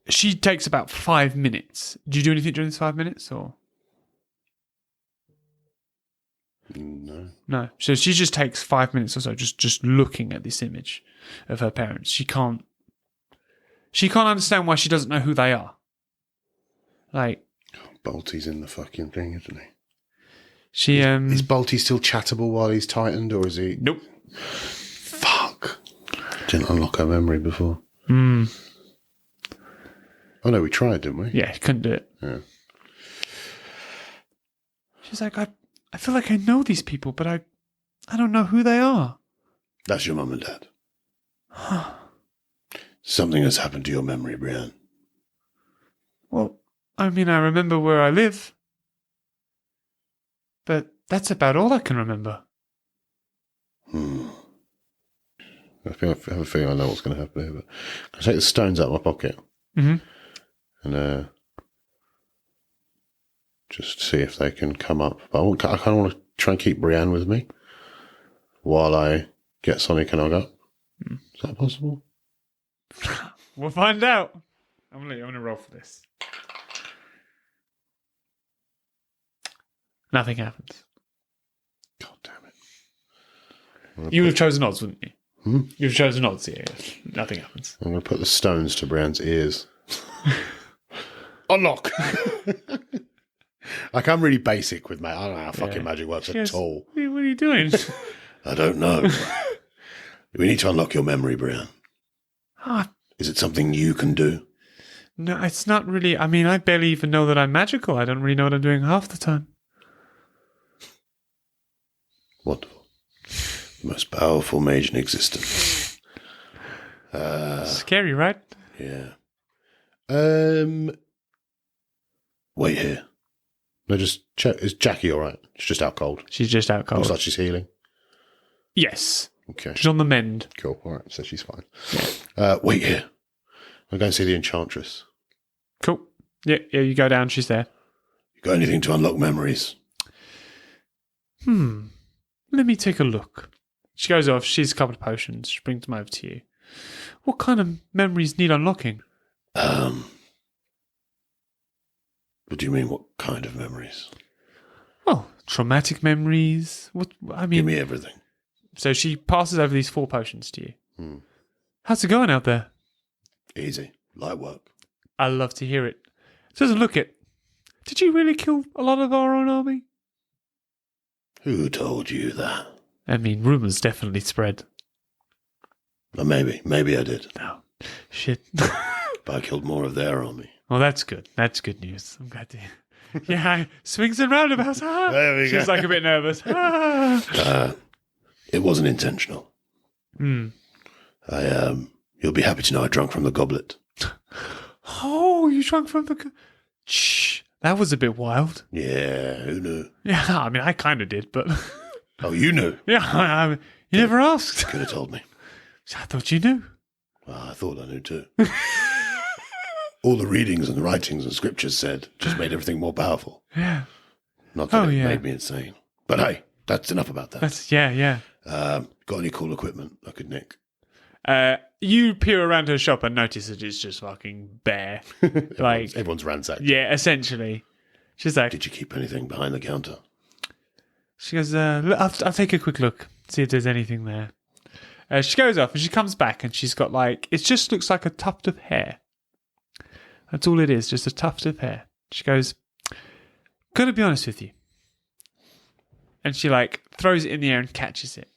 Speaker 3: She takes about 5 minutes. Do you do anything during this 5 minutes, or? No. So she just takes 5 minutes or so just looking at this image of her parents. She can't understand why she doesn't know who they are.
Speaker 2: Bolty's in the fucking thing, isn't he?
Speaker 3: Is
Speaker 2: Is Bolty still chattable while he's tightened, or is he?
Speaker 3: Nope.
Speaker 2: Fuck. Didn't unlock her memory before.
Speaker 3: Oh
Speaker 2: no, we tried, didn't we?
Speaker 3: Yeah, couldn't do it.
Speaker 2: Yeah.
Speaker 3: She's like, I feel like I know these people, but I don't know who they are.
Speaker 4: That's your mum and dad. Something has happened to your memory, Brienne.
Speaker 3: Well, I mean, I remember where I live, but that's about all I can remember.
Speaker 2: I have a feeling I know what's going to happen here, but I take the stones out of my pocket and just see if they can come up. But I kind of want to try and keep Brienne with me while I get Sonic and Og up. Is that possible?
Speaker 3: We'll find out. I'm gonna roll for this. Nothing happens.
Speaker 2: God damn it.
Speaker 3: You would have chosen odds, wouldn't you? You'd have chosen odds, yeah. Nothing happens.
Speaker 2: I'm going to put the stones to Brienne's ears.
Speaker 4: Unlock!
Speaker 2: I'm really basic with I don't know how fucking magic works at all.
Speaker 3: What are you doing?
Speaker 4: I don't know. We need to unlock your memory, Brienne.
Speaker 3: Oh,
Speaker 4: Is it something you can do?
Speaker 3: no, it's not really. I mean, I barely even know that I'm magical. I don't really know what I'm doing half the time.
Speaker 4: Wonderful. The most powerful mage in existence.
Speaker 3: Scary, right?
Speaker 4: Yeah. Wait here.
Speaker 2: No, just check. Is Jackie all right? She's just out cold.
Speaker 3: She's just out cold.
Speaker 2: Looks like she's healing.
Speaker 3: Yes.
Speaker 2: Okay.
Speaker 3: She's on the mend.
Speaker 2: Cool. All right. So she's fine.
Speaker 4: Wait here.
Speaker 2: I'll go and see the Enchantress.
Speaker 3: Cool. Yeah, you go down. She's there.
Speaker 4: You got anything to unlock memories?
Speaker 3: Let me take a look. She goes off. She's a couple of potions. She brings them over to you. What kind of memories need unlocking?
Speaker 4: What do you mean, what kind of memories?
Speaker 3: Well, traumatic memories.
Speaker 4: Give me everything.
Speaker 3: So she passes over these 4 potions to you. How's it going out there?
Speaker 4: Easy. Light work.
Speaker 3: I love to hear it. Doesn't look it. Did you really kill a lot of our own army?
Speaker 4: Who told you that?
Speaker 3: I mean, rumours definitely spread.
Speaker 4: Well, maybe I did.
Speaker 3: No. Shit.
Speaker 4: But I killed more of their army.
Speaker 3: Well, that's good. That's good news. I'm glad to hear. Yeah, swings and roundabouts.
Speaker 2: There we go.
Speaker 3: She's like a bit nervous.
Speaker 4: It wasn't intentional. You'll be happy to know I drank from the goblet.
Speaker 3: Oh, you drank from the... Shh. That was a bit wild.
Speaker 4: Yeah, who knew?
Speaker 3: Yeah, I mean, I kind of did, but...
Speaker 4: Oh, you knew?
Speaker 3: Yeah, you never asked.
Speaker 4: Could have told me.
Speaker 3: I thought you knew.
Speaker 4: Well, I thought I knew too. All the readings and the writings and scriptures said just made everything more powerful.
Speaker 3: Yeah.
Speaker 4: Not that it made me insane. But hey, that's enough about that.
Speaker 3: Yeah.
Speaker 4: Got any cool equipment I could nick?
Speaker 3: You peer around her shop and notice that it's just fucking bare.
Speaker 2: Everyone's ransacked.
Speaker 3: Yeah, essentially. She's like,
Speaker 4: Did you keep anything behind the counter?
Speaker 3: She goes, I'll take a quick look, see if there's anything there. She goes off and she comes back and she's got it just looks like a tuft of hair. That's all it is, just a tuft of hair. She goes, gotta be honest with you. And she throws it in the air and catches it.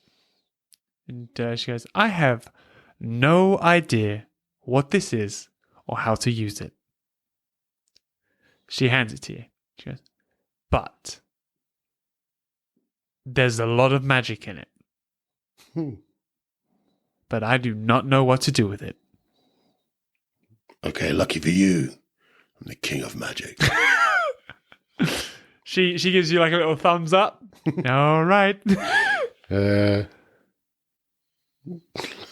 Speaker 3: And she goes, I have no idea what this is or how to use it. She hands it to you. She goes, but there's a lot of magic in it. But I do not know what to do with it.
Speaker 4: Okay, lucky for you. I'm the king of magic.
Speaker 3: She gives you a little thumbs up. All right.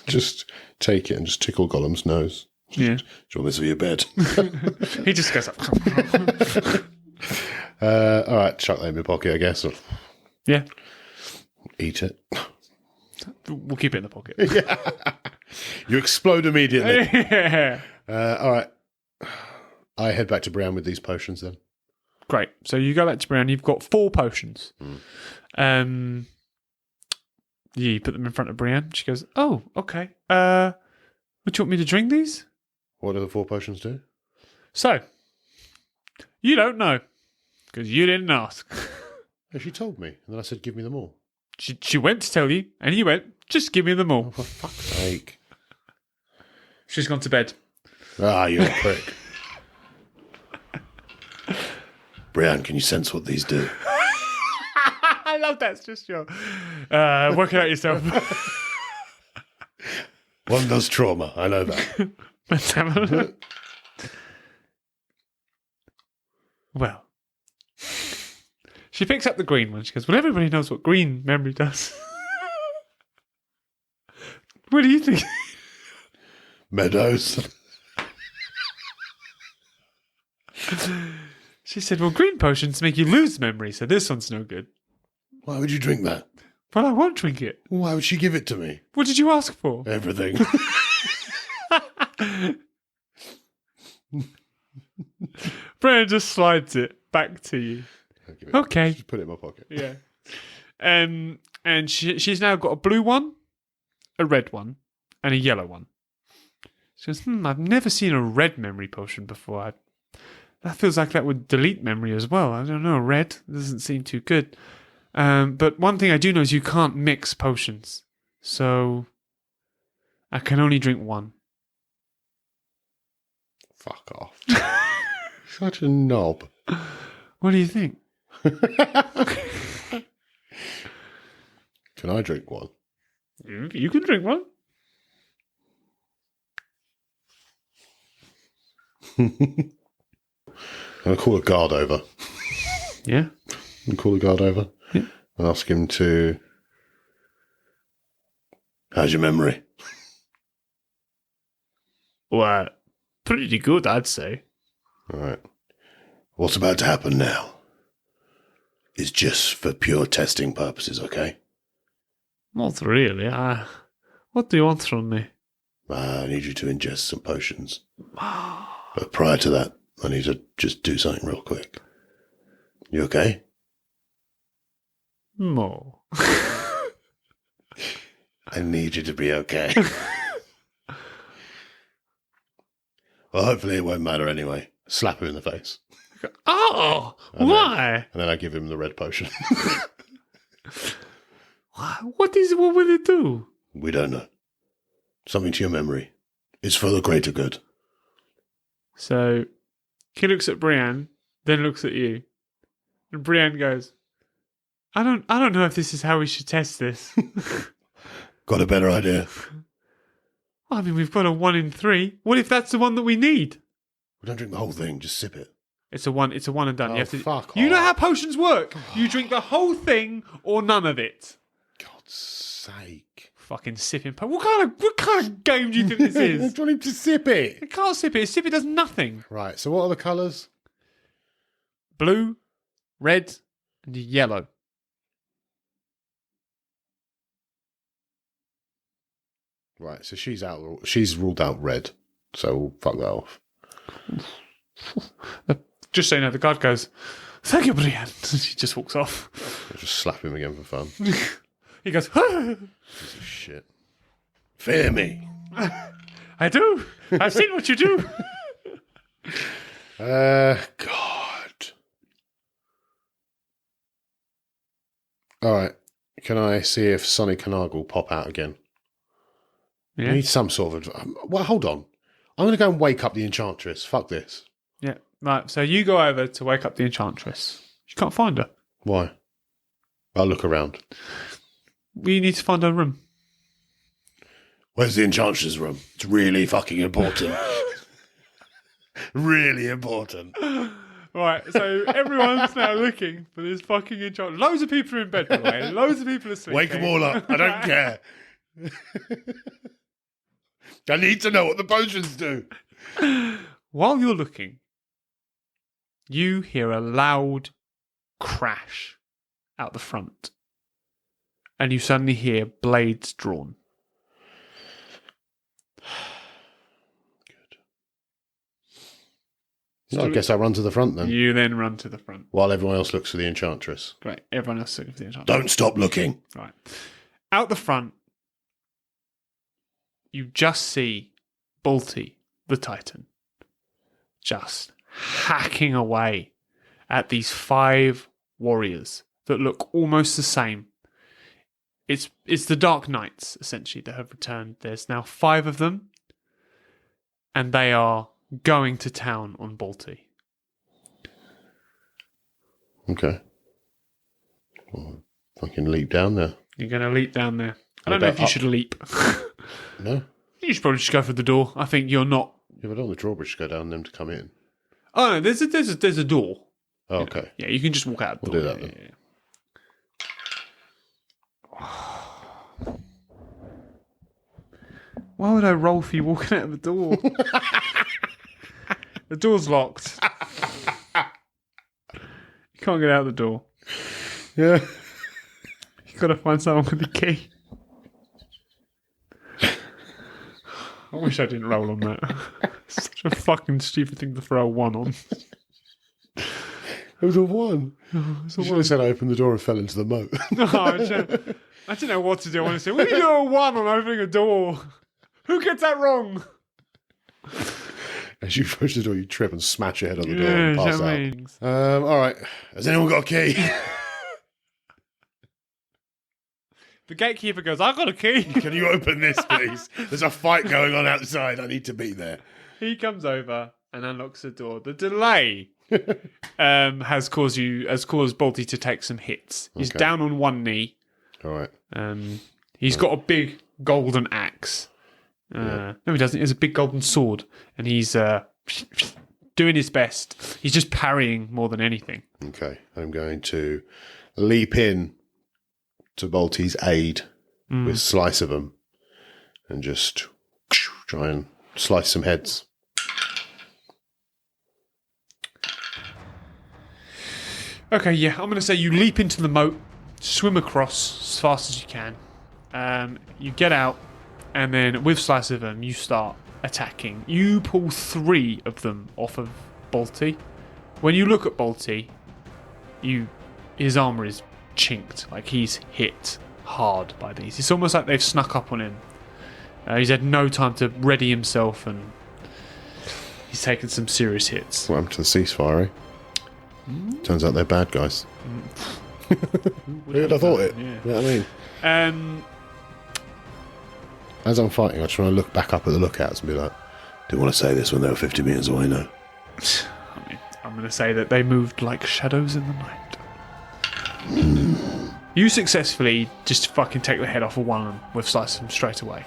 Speaker 2: Just take it and just tickle Gollum's nose.
Speaker 3: Yeah.
Speaker 4: Do you want this for your bed?
Speaker 3: He just goes up.
Speaker 2: All right, chuck that in my pocket, I guess. Or
Speaker 3: Yeah.
Speaker 2: eat it.
Speaker 3: We'll keep it in the pocket.
Speaker 2: You explode immediately.
Speaker 3: Yeah.
Speaker 2: All right. I head back to Brienne with these potions then.
Speaker 3: Great. So you go back to Brienne. You've got 4 potions. You put them in front of Brienne. She goes, oh, okay. Would you want me to drink these?
Speaker 2: What do the 4 potions do?
Speaker 3: So, you don't know. Because you didn't ask.
Speaker 2: Oh, she told me. And then I said, give me them all.
Speaker 3: She went to tell you, and you went, just give me them all.
Speaker 2: For fuck's sake.
Speaker 3: She's gone to bed.
Speaker 2: Ah, you're a prick.
Speaker 4: Brienne, can you sense what these do?
Speaker 3: I love that. It's just your... work it out yourself.
Speaker 4: One does trauma, I know that.
Speaker 3: Let's have a look. Well... She picks up the green one. She goes, well, everybody knows what green memory does. What do you think?
Speaker 4: Meadows.
Speaker 3: She said, well, green potions make you lose memory, so this one's no good.
Speaker 4: Why would you drink that?
Speaker 3: Well, I won't drink it.
Speaker 4: Why would she give it to me?
Speaker 3: What did you ask for?
Speaker 4: Everything.
Speaker 3: Brian just slides it back to you. Okay.
Speaker 2: Just put it in my pocket.
Speaker 3: Yeah. And she's now got a blue one, a red one, and a yellow one. She goes, I've never seen a red memory potion before. That feels like that would delete memory as well. I don't know, red doesn't seem too good. But one thing I do know is you can't mix potions. So I can only drink one.
Speaker 2: Fuck off. Such a knob.
Speaker 3: What do you think?
Speaker 2: Can I drink one?
Speaker 3: You can drink one.
Speaker 2: I'm going to call a guard over.
Speaker 3: Yeah.
Speaker 2: And call the guard over.
Speaker 3: Yeah.
Speaker 2: And ask him to...
Speaker 4: How's your memory?
Speaker 3: Well, pretty good, I'd say.
Speaker 2: All right.
Speaker 4: What's about to happen now is just for pure testing purposes, okay?
Speaker 3: Not really. What do you want from me?
Speaker 4: I need you to ingest some potions. But prior to that, I need to just do something real quick. You okay?
Speaker 3: No.
Speaker 4: I need you to be okay. Well, hopefully it won't matter anyway.
Speaker 2: Slap him in the face.
Speaker 3: Oh,
Speaker 2: And
Speaker 3: why?
Speaker 2: And then I give him the red potion.
Speaker 3: What will it do?
Speaker 4: We don't know. Something to your memory. It's for the greater good.
Speaker 3: So he looks at Brienne, then looks at you, and Brienne goes, I don't know if this is how we should test this.
Speaker 4: Got a better idea?
Speaker 3: Well, I mean, we've got a 1 in 3. What if that's the one that we need?
Speaker 4: We don't drink the whole thing, just sip it.
Speaker 3: It's a one and done.
Speaker 2: Oh,
Speaker 3: You have to.
Speaker 2: fuck
Speaker 3: You know
Speaker 2: off.
Speaker 3: how potions work. You drink the whole thing or none of it.
Speaker 2: God's sake.
Speaker 3: Fucking sipping. What kind of game do you think this
Speaker 2: I
Speaker 3: is?
Speaker 2: just want him to sip it.
Speaker 3: You can't sip it. Sip it does nothing.
Speaker 2: Right, so what are the colours?
Speaker 3: Blue, red, and yellow.
Speaker 2: Right, so she's ruled out red. So we'll fuck that off.
Speaker 3: Just so you know, the guard goes, thank you, Brienne. She just walks off.
Speaker 2: I'll just slap him again for fun.
Speaker 3: He goes,
Speaker 2: Piece of shit.
Speaker 4: Fear me.
Speaker 3: I do. I've seen what you do.
Speaker 2: God. All right. Can I see if Sonny Canarg will pop out again? I
Speaker 3: Yeah.
Speaker 2: need some sort of... Well, hold on. I'm going to go and wake up the Enchantress. Fuck this.
Speaker 3: Yeah. Right. So you go over to wake up the Enchantress. You can't find her.
Speaker 2: Why? I'll look around.
Speaker 3: We need to find her room.
Speaker 4: Where's the Enchantress room? It's really fucking important. Really important.
Speaker 3: Right, so everyone's now looking for this fucking Enchantress. Loads of people are in bed, by the way. Loads of people are sleeping.
Speaker 4: Wake them all up. I don't care. I need to know what the potions do.
Speaker 3: While you're looking, you hear a loud crash out the front. And you suddenly hear blades drawn.
Speaker 2: I guess I run to the front then,
Speaker 3: You then run to the front.
Speaker 2: while everyone else looks for the Enchantress.
Speaker 3: Great. Everyone else looking for the Enchantress.
Speaker 4: Don't stop looking.
Speaker 3: Right. Out the front, you just see Balti, the Titan, just hacking away at these 5 warriors that look almost the same. It's the Dark Knights, essentially, that have returned. There's now 5 of them, and they are going to town on Balti.
Speaker 2: Okay. Well, fucking leap down there.
Speaker 3: You're going to leap down there. I don't know if you should leap.
Speaker 2: No?
Speaker 3: You should probably just go for the door. I think you're not...
Speaker 2: Yeah, but I don't want the drawbridge to go down and them to come in.
Speaker 3: Oh, no, there's a door.
Speaker 2: Oh, okay.
Speaker 3: Yeah, you can just walk out the
Speaker 2: We'll
Speaker 3: door.
Speaker 2: do that then.
Speaker 3: Yeah. Why would I roll for you walking out of the door? The door's locked. You can't get out the door.
Speaker 2: Yeah.
Speaker 3: You've got to find someone with the key. I wish I didn't roll on that. Such a fucking stupid thing to throw a 1 on.
Speaker 2: It was a 1.
Speaker 3: Oh,
Speaker 2: You should have said I opened the door and fell into the moat.
Speaker 3: No, I didn't know what to do. I want to say, what do you do a 1 on opening a door? Who gets that wrong?
Speaker 2: As you push the door, you trip and smash your head on the door and pass out.
Speaker 3: mean?
Speaker 2: All right.
Speaker 4: Has anyone got a key?
Speaker 3: The gatekeeper goes, I've got a key.
Speaker 4: Can you open this, please? There's a fight going on outside. I need to be there.
Speaker 3: He comes over and unlocks the door. The delay has caused Balti to take some hits. He's
Speaker 2: Okay.
Speaker 3: down on one knee.
Speaker 2: All right.
Speaker 3: He's got a big golden axe. No, he doesn't. He has a big golden sword, and he's doing his best. He's just parrying more than anything.
Speaker 2: Okay. I'm going to leap in to Balti's aid with Slice of them and just try and slice some heads.
Speaker 3: Okay, yeah, I'm going to say you leap into the moat, swim across as fast as you can. You get out, and then with Slice of them, you start attacking. You pull 3 of them off of Balti. When you look at Balti, his armor is chinked, like he's hit hard by these. It's almost like they've snuck up on him. He's had no time to ready himself, and he's taken some serious hits.
Speaker 2: What happened to the ceasefire, eh? Turns out they're bad guys. Who'd have thought it?
Speaker 3: Yeah.
Speaker 2: You know what I mean? As I'm fighting, I just want to look back up at the lookouts and be like,
Speaker 4: Didn't want to say this when they were 50 metres away, no.
Speaker 3: I'm going to say that they moved like shadows in the night. You successfully just fucking take the head off of one of them with Slice of them straight away.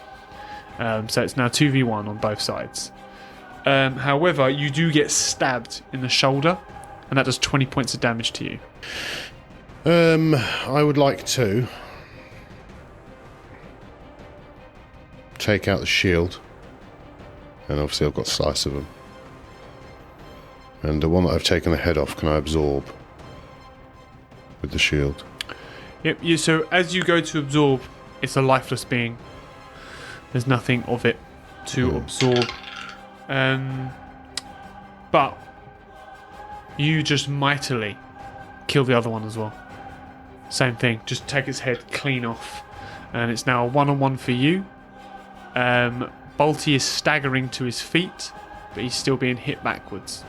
Speaker 3: So it's now 2v1 on both sides. However, you do get stabbed in the shoulder, and that does 20 points of damage to you.
Speaker 2: I would like to take out the shield, and obviously I've got Slice of them. And the one that I've taken the head off, can I absorb with the shield?
Speaker 3: Yep. So as you go to absorb, it's a lifeless being. There's nothing of it to absorb. But you just mightily kill the other one as well. Same thing. Just take its head clean off. And it's now a 1-on-1 for you. Bolty is staggering to his feet, but he's still being hit backwards.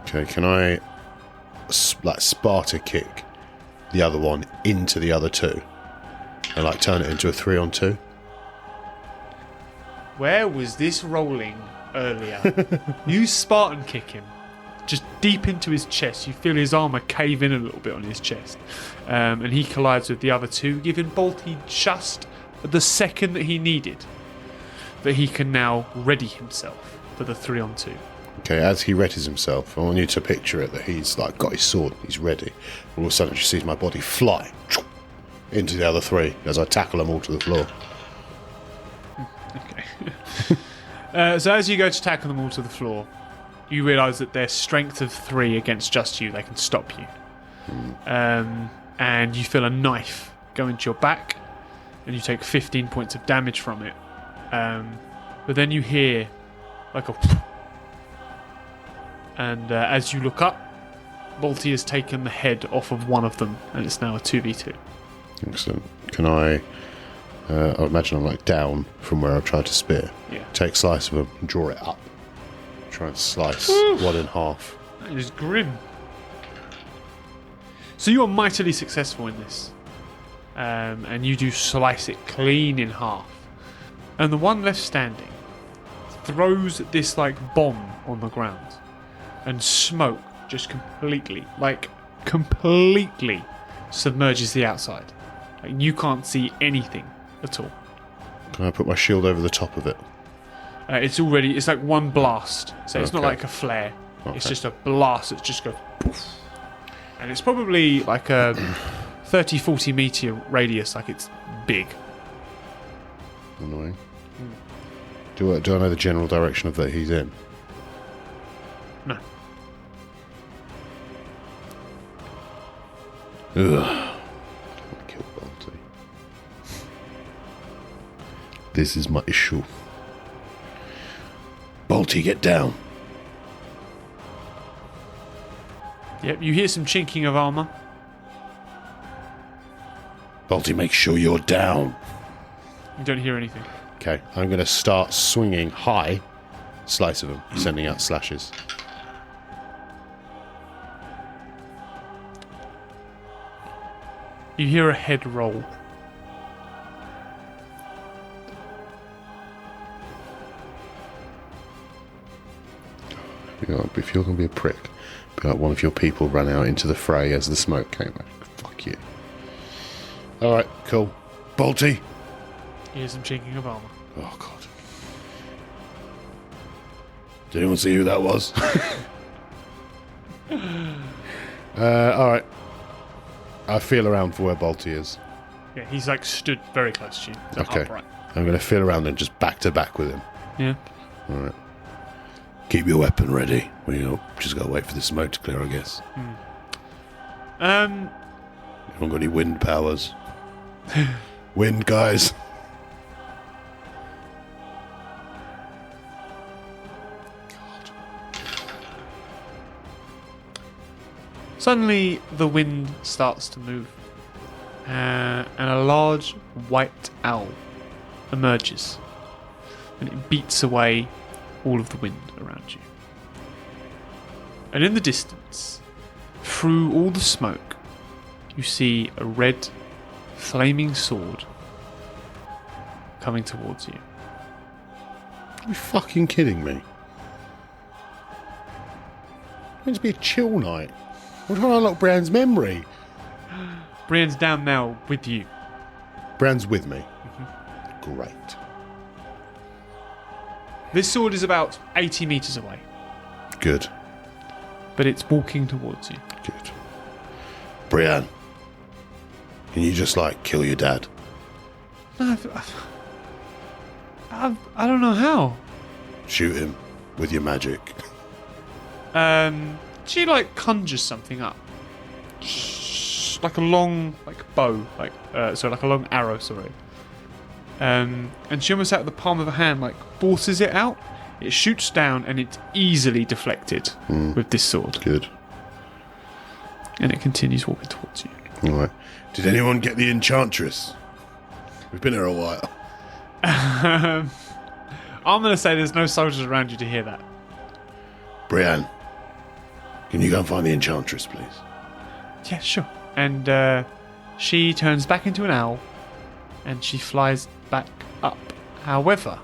Speaker 2: Okay, can I Sparta kick the other one into the other two and turn it into a 3-on-2?
Speaker 3: Where was this rolling earlier? You Spartan kick him just deep into his chest. You feel his armour cave in a little bit on his chest. And he collides with the other two, giving Bolty just the second that he needed, that he can now ready himself for the 3-on-2.
Speaker 2: Okay, as he readies himself, I want you to picture it that he's got his sword, he's ready. All of a sudden, she sees my body fly into the other three as I tackle them all to the floor.
Speaker 3: Okay. So as you go to tackle them all to the floor, you realise that their strength of 3 against just you, they can stop you. And you feel a knife go into your back, and you take 15 points of damage from it. But then you hear like a... And as you look up, Bolty has taken the head off of one of them, and it's now a 2v2.
Speaker 2: Excellent. Can I imagine I'm down from where I tried to spear.
Speaker 3: Yeah.
Speaker 2: Take slice of them and draw it up. Try and slice one in half.
Speaker 3: That is grim. So you are mightily successful in this. And you do slice it clean in half. And the one left standing throws this bomb on the ground. And smoke just completely submerges the outside. You can't see anything at all.
Speaker 2: Can I put my shield over the top of it?
Speaker 3: It's like one blast. So it's not like a flare. Okay. It's just a blast that just goes poof. And it's probably like a 30-40 meter radius. It's big.
Speaker 2: Annoying. Do I know the general direction of that he's in?
Speaker 3: No.
Speaker 2: Ugh. I kill Bolty. This is my issue. Bolty, get down.
Speaker 3: Yep, you hear some chinking of armour.
Speaker 2: Bolty, make sure you're down.
Speaker 3: You don't hear anything.
Speaker 2: Okay, I'm going to start swinging high. Slice of them, sending out slashes.
Speaker 3: You hear a head roll.
Speaker 2: If you're going to be a prick, be like one of your people ran out into the fray as the smoke came out. Fuck you. Alright, cool. Bolty!
Speaker 3: You hear some chinking of armour.
Speaker 2: Oh, God. Did anyone see who that was? Alright. I feel around for where Bolty is.
Speaker 3: Yeah, he's stood very close to you.
Speaker 2: Okay.
Speaker 3: Upright.
Speaker 2: I'm going to feel around and just back to back with him.
Speaker 3: Yeah.
Speaker 2: Alright. Keep your weapon ready. We just got to wait for the smoke to clear, I guess.
Speaker 3: Hmm.
Speaker 2: Haven't got any wind powers. Wind, guys.
Speaker 3: Suddenly, the wind starts to move, and a large white owl emerges, and it beats away all of the wind around you. And in the distance, through all the smoke, you see a red, flaming sword coming towards you.
Speaker 2: Are you fucking kidding me? It's meant to be a chill night. I'm trying to unlock Brian's memory.
Speaker 3: Brian's down now with you.
Speaker 2: Brian's with me. Mm-hmm. Great.
Speaker 3: This sword is about 80 metres away.
Speaker 2: Good.
Speaker 3: But it's walking towards you.
Speaker 2: Good. Brian, can you just kill your dad?
Speaker 3: No, I don't know how.
Speaker 2: Shoot him with your magic.
Speaker 3: She conjures something up, like a long bow, like a long arrow, sorry. And she almost out of the palm of her hand forces it out. It shoots down and it's easily deflected with this sword.
Speaker 2: Good.
Speaker 3: And it continues walking towards you.
Speaker 2: All right.
Speaker 4: Did anyone get the Enchantress? We've been here a while.
Speaker 3: I'm going to say there's no soldiers around you to hear that.
Speaker 4: Brienne, can you go and find the Enchantress, please?
Speaker 3: Yeah, sure. And she turns back into an owl and she flies back up. However,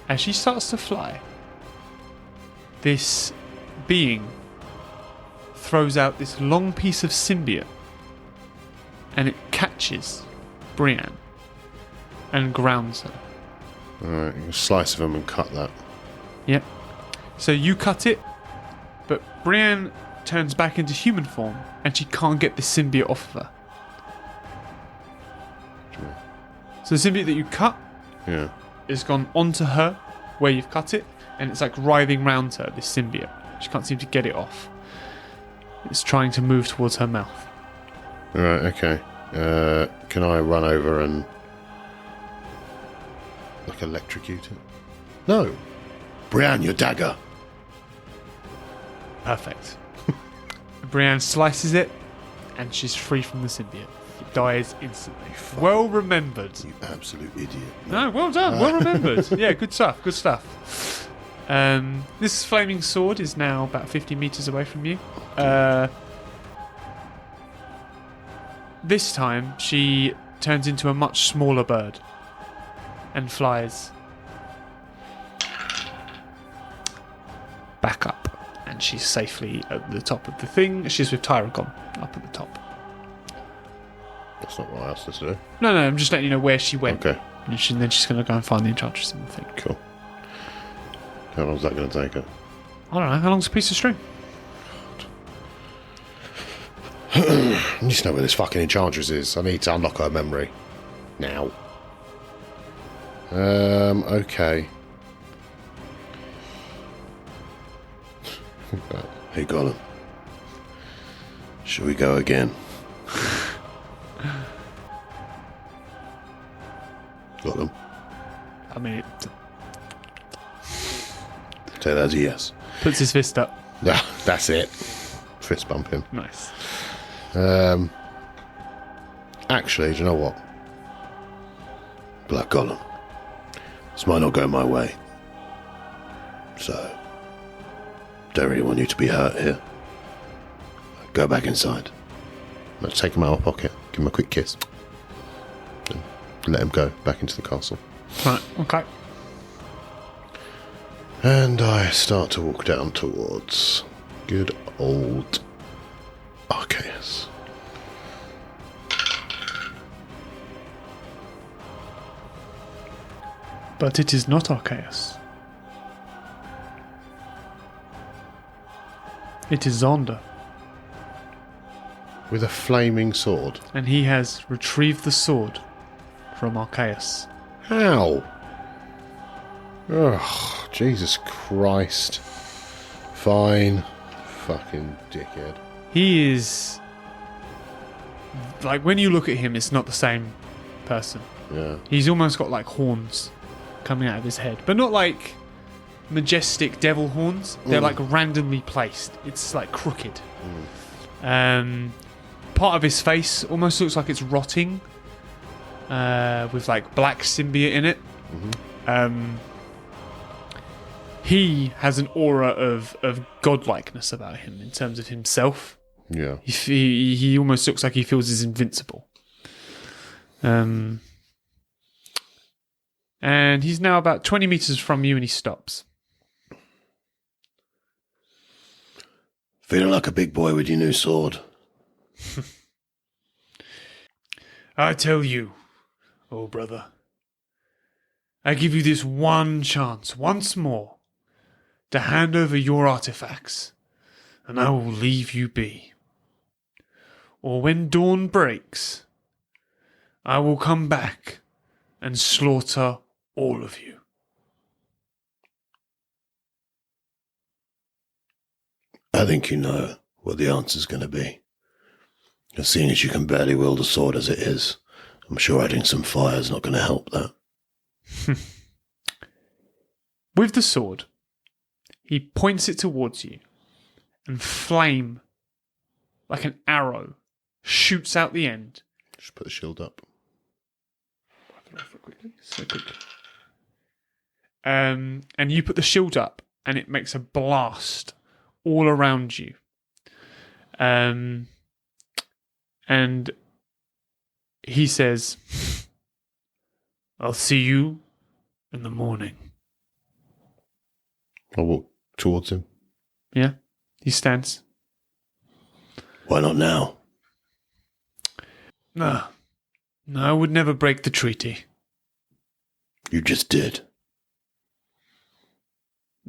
Speaker 3: as she starts to fly, this being throws out this long piece of symbiote and it catches Brienne and grounds her.
Speaker 2: All right. You can slice of them and cut that.
Speaker 3: Yep. So you cut it, but Brienne turns back into human form and she can't get the symbiote off of her. So the symbiote that you cut
Speaker 2: Yeah.
Speaker 3: has gone onto her where you've cut it, and it's like writhing round her, this symbiote. She can't seem to get it off. It's trying to move towards her mouth.
Speaker 2: All right. Okay. Can I run over and like electrocute it?
Speaker 4: No. Brienne, your dagger.
Speaker 3: Perfect. Brienne slices it, and she's free from the symbiote. It dies instantly. Well remembered.
Speaker 4: You absolute idiot.
Speaker 3: No, well done. Well remembered. Yeah, good stuff. Good stuff. This flaming sword is now about 50 meters away from you. This time, she turns into a much smaller bird and flies back up. And she's safely at the top of the thing. She's with Tyragon up at the top.
Speaker 2: That's not what I asked her to do.
Speaker 3: No, I'm just letting you know where she went.
Speaker 2: Okay.
Speaker 3: And then she's going to go and find the Enchantress in the thing.
Speaker 2: Cool. How long is that going to take her?
Speaker 3: I don't know. How long's a piece of string?
Speaker 2: I need to know where this fucking Enchantress is. I need to unlock her memory. Now. Okay.
Speaker 4: Hey, Gollum. Shall we go again? Gollum.
Speaker 3: I mean, it
Speaker 4: Say that's a yes.
Speaker 3: puts his fist up.
Speaker 2: Yeah, that's it. Fist bump him.
Speaker 3: Nice.
Speaker 2: Actually, do you know what?
Speaker 4: Black Gollum. This might not go my way. So, don't really want you to be hurt here. Go back inside.
Speaker 2: Let's take him out of my pocket. Give him a quick kiss. And let him go back into the castle.
Speaker 3: Right, okay.
Speaker 2: And I start to walk down towards good old Arceus.
Speaker 3: But it is not Arceus. It is Zonda.
Speaker 2: With a flaming sword.
Speaker 3: And he has retrieved the sword from Arceus.
Speaker 2: How? Oh, Jesus Christ. Fine. Fucking dickhead.
Speaker 3: He is... Like, when you look at him, it's not the same person.
Speaker 2: Yeah.
Speaker 3: He's almost got, like, horns coming out of his head. But not, like, majestic devil horns. They're, like, randomly placed. It's, like, crooked. Part of his face almost looks like it's rotting. With, like, black symbiote in it. He has an aura of godlikeness about him in terms of himself.
Speaker 2: Yeah.
Speaker 3: He almost looks like he feels he's invincible. And he's now about 20 meters from you and he stops.
Speaker 4: Feeling like a big boy with your new sword.
Speaker 3: I tell you, oh brother, I give you this one chance, once more, to hand over your artifacts, and I will leave you be. Or when dawn breaks, I will come back and slaughter all of you.
Speaker 4: I think you know what the answer's going to be. And seeing as you can barely wield a sword as it is, I'm sure adding some fire's not going to help that.
Speaker 3: With the sword, he points it towards you, and flame, like an arrow, shoots out the end.
Speaker 2: Just put the shield up.
Speaker 3: So quickly. And you put the shield up, and it makes a blast all around you. And he says, "I'll see you in the morning."
Speaker 2: I'll walk towards him.
Speaker 3: Yeah, he stands.
Speaker 4: Why not now?
Speaker 3: No, I would never break the treaty.
Speaker 4: You just did.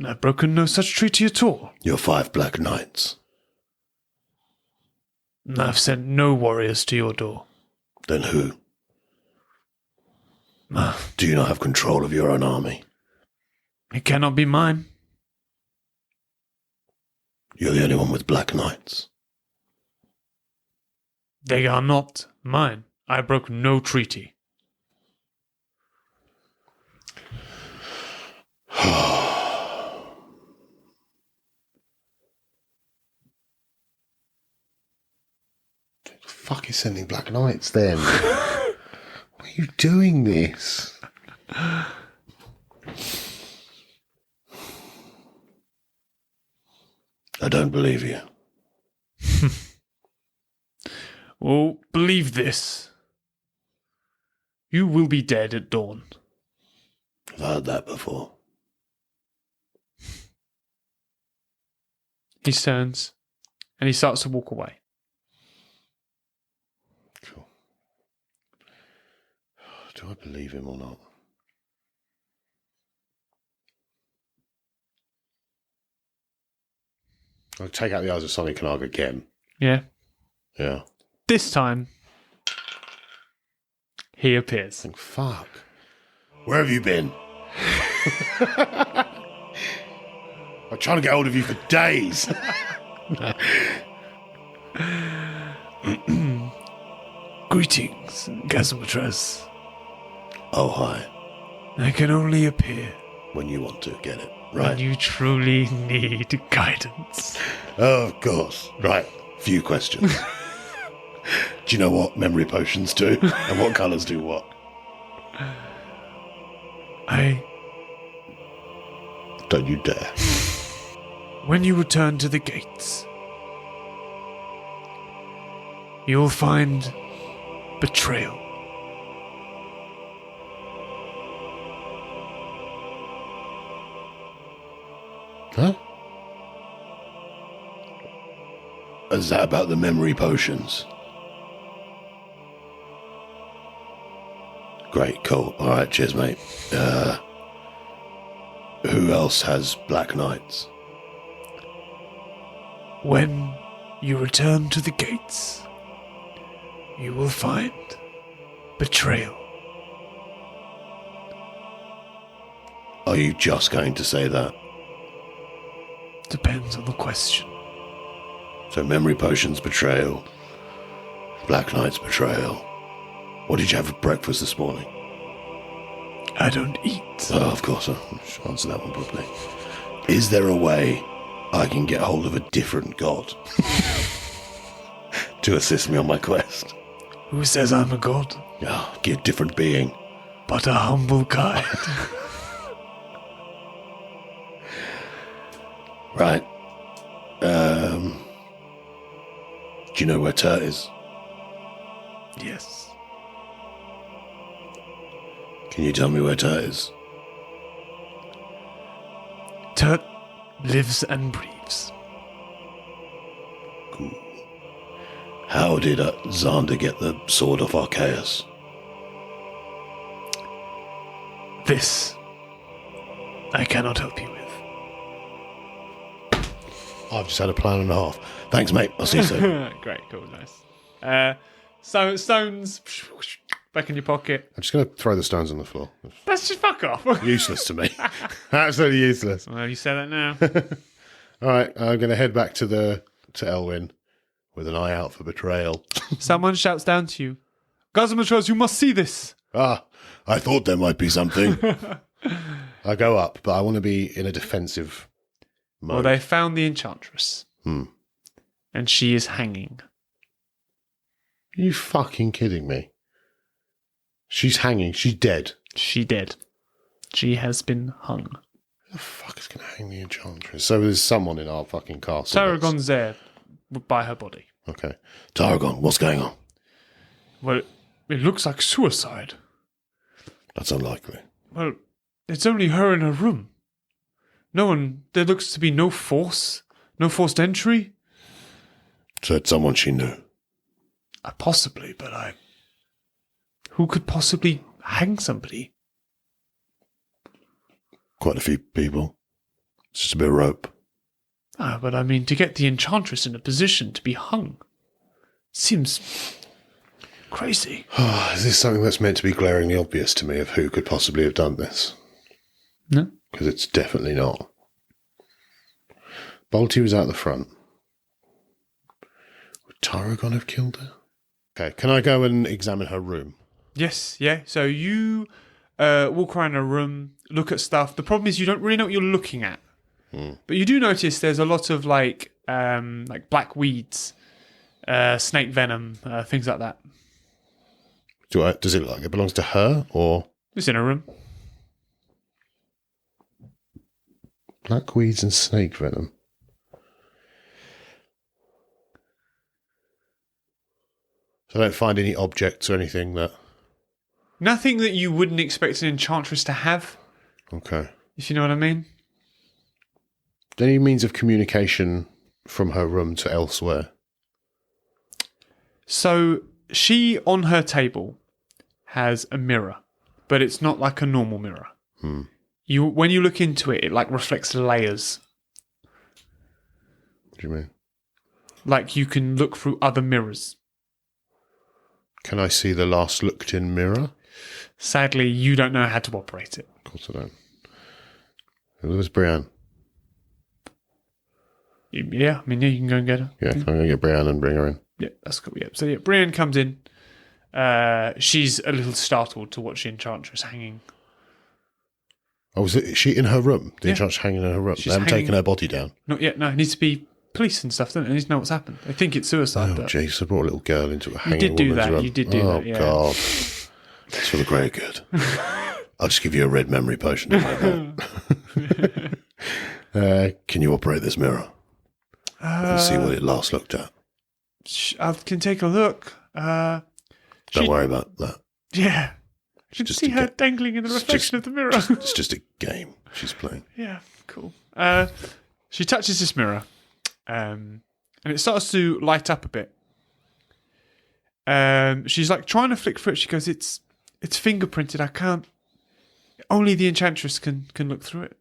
Speaker 3: I've broken no such treaty at all.
Speaker 4: Your 5 Black Knights.
Speaker 3: I've sent no warriors to your door.
Speaker 4: Then who?
Speaker 3: No,
Speaker 4: Do you not have control of your own army?
Speaker 3: it cannot be mine.
Speaker 4: You're the only one with Black Knights.
Speaker 3: They are not mine. I broke no treaty.
Speaker 2: Fuck is sending Black Knights then? Why are you doing this?
Speaker 4: I don't believe you.
Speaker 3: Well, believe this. You will be dead at dawn.
Speaker 4: I've heard that before.
Speaker 3: He turns and he starts to walk away.
Speaker 2: Cool. Do I believe him or not? I'll take out the eyes of Sonic and Arg again.
Speaker 3: Yeah.
Speaker 2: Yeah.
Speaker 3: This time, he appears.
Speaker 2: Think, fuck.
Speaker 4: Where have you been?
Speaker 2: I'm trying to get hold of you for days.
Speaker 1: Greetings, Gazzamatraz.
Speaker 4: Oh, hi.
Speaker 1: I can only appear
Speaker 4: When you want to get it.
Speaker 1: when
Speaker 4: Right.
Speaker 1: you truly need guidance.
Speaker 4: Oh, of course. Right. Few questions. Do you know what memory potions do? And what colours do what? Don't you dare.
Speaker 1: When you return to the gates, you'll find betrayal.
Speaker 2: Huh?
Speaker 4: Is that about the memory potions? Great, cool. All right, cheers, mate. Who else has Black Knights?
Speaker 1: When you return to the gates, you will find betrayal.
Speaker 4: Are you just going to say that?
Speaker 1: Depends on the question.
Speaker 4: So memory potions, betrayal. Black Knight's betrayal. What did you have for breakfast this morning?
Speaker 1: I don't eat.
Speaker 4: Oh, of course, I'll just answer that one properly. Is there a way I can get hold of a different god to assist me on my quest?
Speaker 1: Who says I'm a god?
Speaker 4: Oh, a different being.
Speaker 1: But a humble guide.
Speaker 4: Right. Do you know where Turt is?
Speaker 1: Yes.
Speaker 4: Can you tell me where Turt is?
Speaker 1: Turt lives and breathes.
Speaker 4: Cool. How did Xander get the sword of Arceus?
Speaker 1: This I cannot help you with.
Speaker 2: I've just had a plan and a half.
Speaker 4: Thanks, mate. I'll see you soon.
Speaker 3: Great, cool, nice. So stones back in your pocket.
Speaker 2: I'm just going to throw the stones on the floor.
Speaker 3: Let's just fuck off.
Speaker 2: Useless to me. Absolutely useless.
Speaker 3: Well, you say that now.
Speaker 2: All right, I'm going to head back to Elwyn with an eye out for betrayal.
Speaker 3: Someone shouts down to you, Gazzamatraz, you must see this.
Speaker 2: Ah,
Speaker 4: I thought there might be something.
Speaker 2: I go up, but I want to be in a defensive mode.
Speaker 3: Well, they found the enchantress.
Speaker 2: Hmm.
Speaker 3: And she is hanging.
Speaker 2: Are you fucking kidding me? She's hanging. She's dead.
Speaker 3: She dead. She has been hung.
Speaker 2: Who the fuck is going to hang the Enchantress? So there's someone in our fucking castle.
Speaker 3: Tarragon's there by her body.
Speaker 2: Okay. Tarragon, what's going on?
Speaker 3: Well, it looks like suicide.
Speaker 2: That's unlikely.
Speaker 3: Well, it's only her in her room. No one... There looks to be no forced entry.
Speaker 2: So it's someone she knew.
Speaker 3: Possibly, but who could possibly hang somebody?
Speaker 2: Quite a few people. It's just a bit of rope.
Speaker 3: But I mean, to get the Enchantress in a position to be hung seems crazy.
Speaker 2: Is this something that's meant to be glaringly obvious to me of who could possibly have done this?
Speaker 3: No.
Speaker 2: Because it's definitely not. Bolty was out the front. Would Tarragon have killed her? Okay, can I go and examine her room?
Speaker 3: Yes, yeah. So you walk around a room, look at stuff. The problem is you don't really know what you're looking at. But you do notice there's a lot of like black weeds, snake venom, things like that.
Speaker 2: Does it look like it belongs to her, or...?
Speaker 3: It's in a room.
Speaker 2: Black weeds and snake venom. So I don't find any objects or anything that...
Speaker 3: Nothing that you wouldn't expect an Enchantress to have.
Speaker 2: Okay.
Speaker 3: If you know what I mean.
Speaker 2: Any means of communication from her room to elsewhere?
Speaker 3: So she, on her table, has a mirror, but it's not like a normal mirror. When you look into it, it like reflects layers.
Speaker 2: What do you mean?
Speaker 3: Like you can look through other mirrors.
Speaker 2: Can I see the last looked-in mirror?
Speaker 3: Sadly, you don't know how to operate it.
Speaker 2: Of course I don't. Who was Brienne?
Speaker 3: Yeah, I mean, you can go and get her.
Speaker 2: Yeah, I'm going to get Brienne and bring her in.
Speaker 3: Yeah, that's cool. Yeah. So yeah, Brienne comes in. She's a little startled to watch the Enchantress hanging.
Speaker 2: Oh, is she in her room? The Enchantress hanging in her room? They haven't taken her body down?
Speaker 3: Not yet, no. It needs to be police and stuff, doesn't it? It needs to know what's happened. I think it's suicide.
Speaker 2: Oh, jeez, I brought a little girl into a hanging
Speaker 3: do
Speaker 2: woman's
Speaker 3: that.
Speaker 2: room.
Speaker 3: You did do that, yeah.
Speaker 2: Oh, God. It's for the great good. I'll just give you a red memory potion. Can you operate this mirror? And see what it last looked at.
Speaker 3: I can take a look.
Speaker 2: Don't worry about that.
Speaker 3: Yeah. I can see her dangling in the reflection of the mirror.
Speaker 2: It's just a game she's playing.
Speaker 3: Yeah, cool. She touches this mirror, and it starts to light up a bit. She's like trying to flick through it. She goes, "It's fingerprinted. I can't. Only the Enchantress can look through it."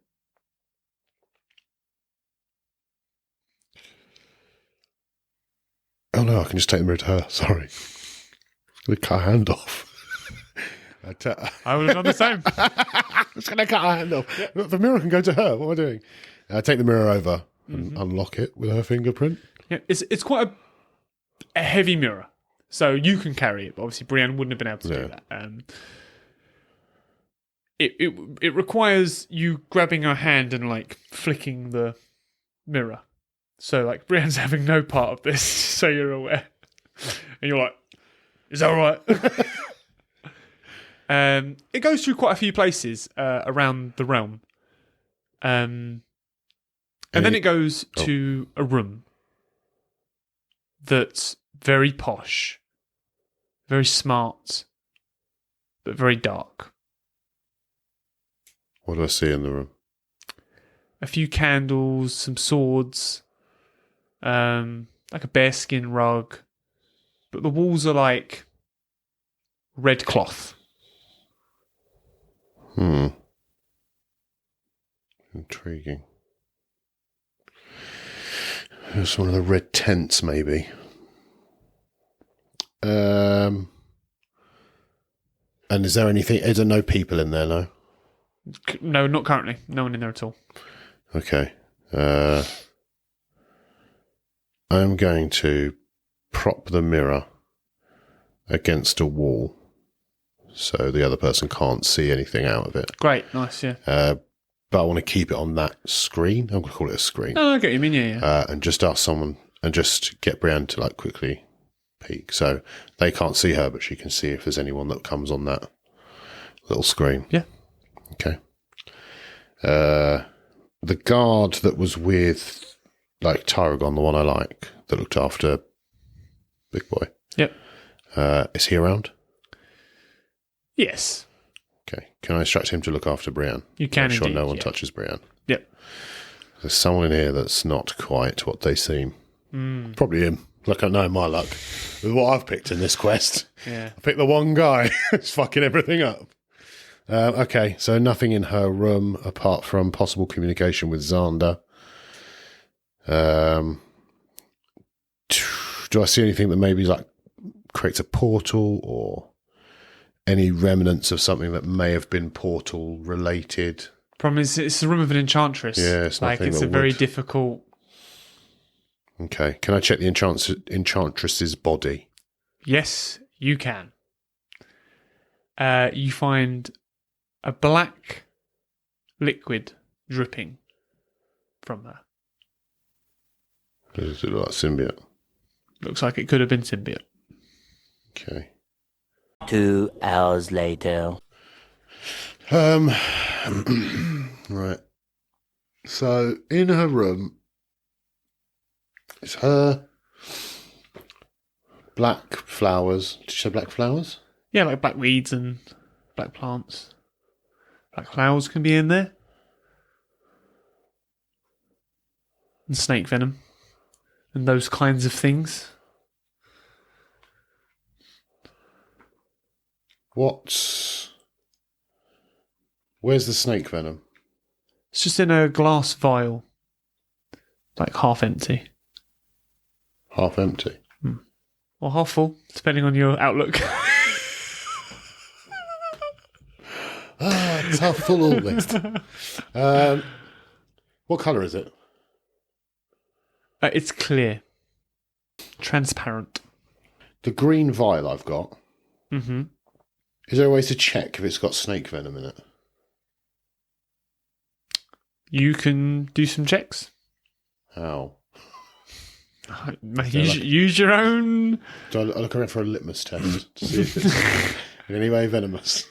Speaker 2: Oh no, I can just take the mirror to her. Sorry. I'm going to cut her hand off.
Speaker 3: I would have done the same.
Speaker 2: I'm just going to cut her hand off. Yeah. The mirror can go to her. What am I doing? I take the mirror over and unlock it with her fingerprint. Yeah,
Speaker 3: it's quite a heavy mirror, so you can carry it. But obviously, Brienne wouldn't have been able to do that. It requires you grabbing her hand and like flicking the mirror. So like Brienne's having no part of this, so you're aware, and you're like, "Is that all right?" It goes through quite a few places around the realm, and then it goes to a room that's very posh, very smart, but very dark.
Speaker 2: What do I see in the room?
Speaker 3: A few candles, some swords, like a bearskin rug, but the walls are like red cloth.
Speaker 2: Intriguing. It's one of the red tents, maybe. And is there anything? Is there no people in there? No.
Speaker 3: No, not currently. No one in there at all.
Speaker 2: Okay. I'm going to prop the mirror against a wall so the other person can't see anything out of it.
Speaker 3: Great, nice, yeah.
Speaker 2: But I want to keep it on that screen. I'm going to call it a screen.
Speaker 3: No, I get what you mean, yeah.
Speaker 2: And just ask someone and just get Brienne to like quickly peek. So they can't see her, but she can see if there's anyone that comes on that little screen.
Speaker 3: Yeah.
Speaker 2: Okay. The guard that was with, like, Tyragon, the one I like, that looked after Big Boy.
Speaker 3: Yep.
Speaker 2: Is he around?
Speaker 3: Yes.
Speaker 2: Okay. Can I instruct him to look after Brienne?
Speaker 3: You can
Speaker 2: Make sure
Speaker 3: indeed,
Speaker 2: no one
Speaker 3: yeah.
Speaker 2: touches Brienne.
Speaker 3: Yep.
Speaker 2: There's someone in here that's not quite what they seem. Probably him. Like, I know my luck with what I've picked in this quest.
Speaker 3: Yeah.
Speaker 2: I picked the one guy who's fucking everything up. Okay, so nothing in her room apart from possible communication with Xander. Do I see anything that maybe like creates a portal or any remnants of something that may have been portal related?
Speaker 3: Problem is, it's the room of an enchantress.
Speaker 2: Yeah, it's
Speaker 3: like
Speaker 2: nothing
Speaker 3: it's
Speaker 2: that
Speaker 3: a very
Speaker 2: would.
Speaker 3: difficult.
Speaker 2: Okay, can I check the enchantress's body?
Speaker 3: Yes, you can. You find a black liquid dripping from her.
Speaker 2: Does it look like symbiote?
Speaker 3: Looks like it could have been symbiote.
Speaker 2: Okay.
Speaker 5: 2 hours later.
Speaker 2: Right. So in her room, it's her black flowers. Did you say black flowers?
Speaker 3: Yeah, like black weeds and black plants. Black flowers can be in there. And snake venom. And those kinds of things.
Speaker 2: Where's the snake venom?
Speaker 3: It's just in a glass vial. Like half empty.
Speaker 2: Half empty.
Speaker 3: Or half full, depending on your outlook.
Speaker 2: It's half full almost. What colour is it?
Speaker 3: It's clear. Transparent.
Speaker 2: The green vial I've got.
Speaker 3: Mm-hmm.
Speaker 2: Is there a way to check if it's got snake venom in it?
Speaker 3: You can do some checks.
Speaker 2: How?
Speaker 3: Use your own.
Speaker 2: Do I look around for a litmus test to see if it's in any way venomous?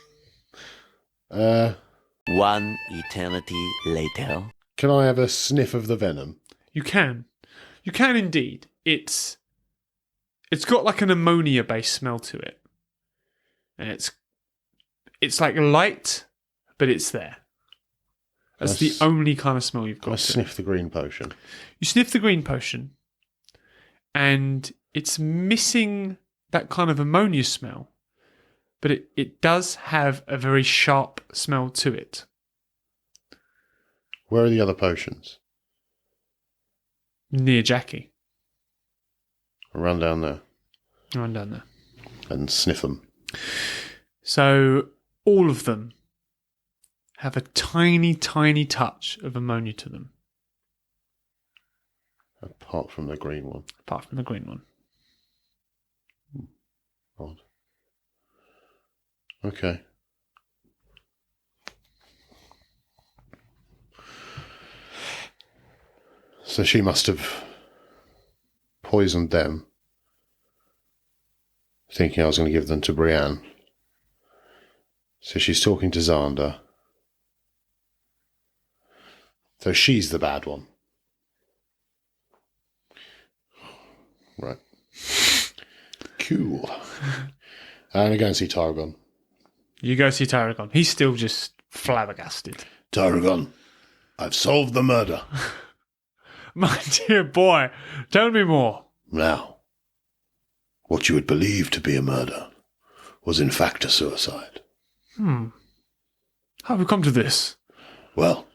Speaker 5: 1 eternity later.
Speaker 2: Can I have a sniff of the venom?
Speaker 3: You can. You can indeed. It's got like an ammonia-based smell to it. And it's like light, but it's there. That's the only kind of smell you've got.
Speaker 2: Can I sniff the green potion?
Speaker 3: You sniff the green potion, and it's missing that kind of ammonia smell, but it does have a very sharp smell to it.
Speaker 2: Where are the other potions?
Speaker 3: Near Jackie.
Speaker 2: I'll run down there
Speaker 3: Run down there.
Speaker 2: and sniff them.
Speaker 3: So all of them have a tiny, tiny touch of ammonia to them,
Speaker 2: Apart from the green one.
Speaker 3: apart from the green one.
Speaker 2: Odd. Okay. So she must have poisoned them, thinking I was going to give them to Brienne. So she's talking to Xander. So she's the bad one. Right. Cool. I'm going to go and see Tyragon.
Speaker 3: You go see Tyragon. He's still just flabbergasted.
Speaker 4: Tyragon, I've solved the murder.
Speaker 3: My dear boy, tell me more.
Speaker 4: Now, what you would believe to be a murder was in fact a suicide.
Speaker 3: How have we come to this?
Speaker 4: Well,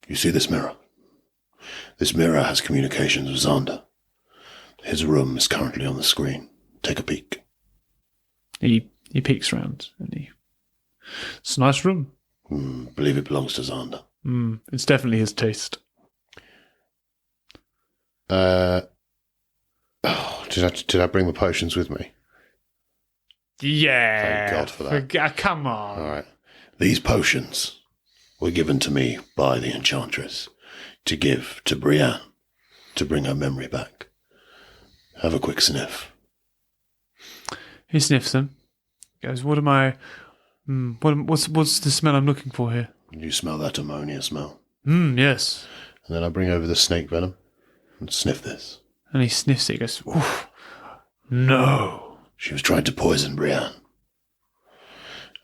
Speaker 4: you see this mirror? This mirror has communications with Xander. His room is currently on the screen. Take a peek.
Speaker 3: He peeks round and it's a nice room.
Speaker 4: Believe it belongs to Xander.
Speaker 3: It's definitely his taste.
Speaker 2: Did I bring the potions with me?
Speaker 3: Yeah.
Speaker 2: Thank God for that.
Speaker 3: Come on.
Speaker 2: All right.
Speaker 4: These potions were given to me by the Enchantress to give to Brienne to bring her memory back. Have a quick sniff.
Speaker 3: He sniffs them. Goes, what am I... what's the smell I'm looking for here?
Speaker 4: You smell that ammonia smell.
Speaker 3: Yes.
Speaker 2: And then I bring over the snake venom and sniff this.
Speaker 3: And he sniffs it. He goes, oof. No.
Speaker 4: She was trying to poison Brienne.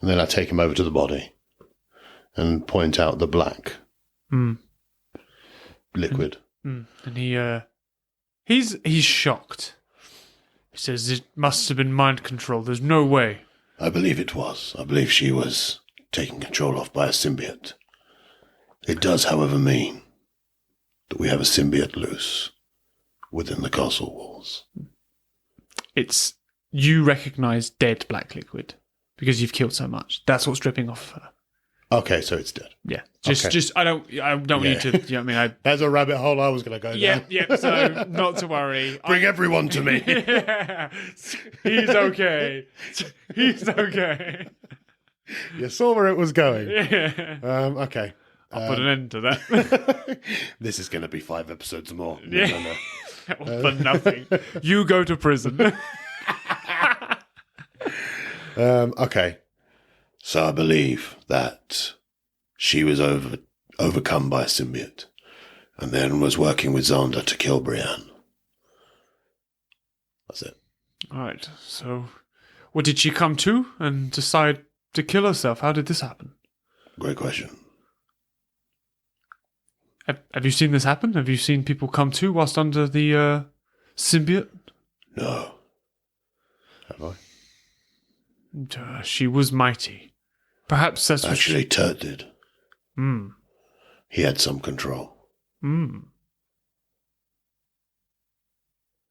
Speaker 2: And then I take him over to the body and point out the black liquid.
Speaker 3: And he's shocked. He says, it must have been mind control. There's no way.
Speaker 4: I believe it was. I believe she was taken control of by a symbiote. It does, however, mean that we have a symbiote loose within the castle walls.
Speaker 3: It's... You recognise dead black liquid because you've killed so much. That's what's dripping off of her.
Speaker 2: Okay, so it's dead.
Speaker 3: Yeah. Just I don't need to, you know what I mean?
Speaker 2: There's a rabbit hole I was going to go down.
Speaker 3: Yeah, so not to worry.
Speaker 2: Bring everyone to me.
Speaker 3: Yeah. He's okay. He's okay.
Speaker 2: You saw where it was going.
Speaker 3: Yeah.
Speaker 2: Okay.
Speaker 3: I'll put an end to that.
Speaker 2: This is going to be 5 episodes more.
Speaker 3: Yeah. For nothing. You go to prison.
Speaker 2: Okay.
Speaker 4: So I believe that she was overcome by a symbiote and then was working with Xander to kill Brienne. That's it.
Speaker 3: All right. So, what did she come to and decide to kill herself? How did this happen?
Speaker 4: Great question.
Speaker 3: Have you seen this happen? Have you seen people come to whilst under the symbiote?
Speaker 4: No.
Speaker 2: Have I?
Speaker 3: She was mighty. Perhaps that's
Speaker 4: Actually, Turt did.
Speaker 3: Hmm.
Speaker 4: He had some control.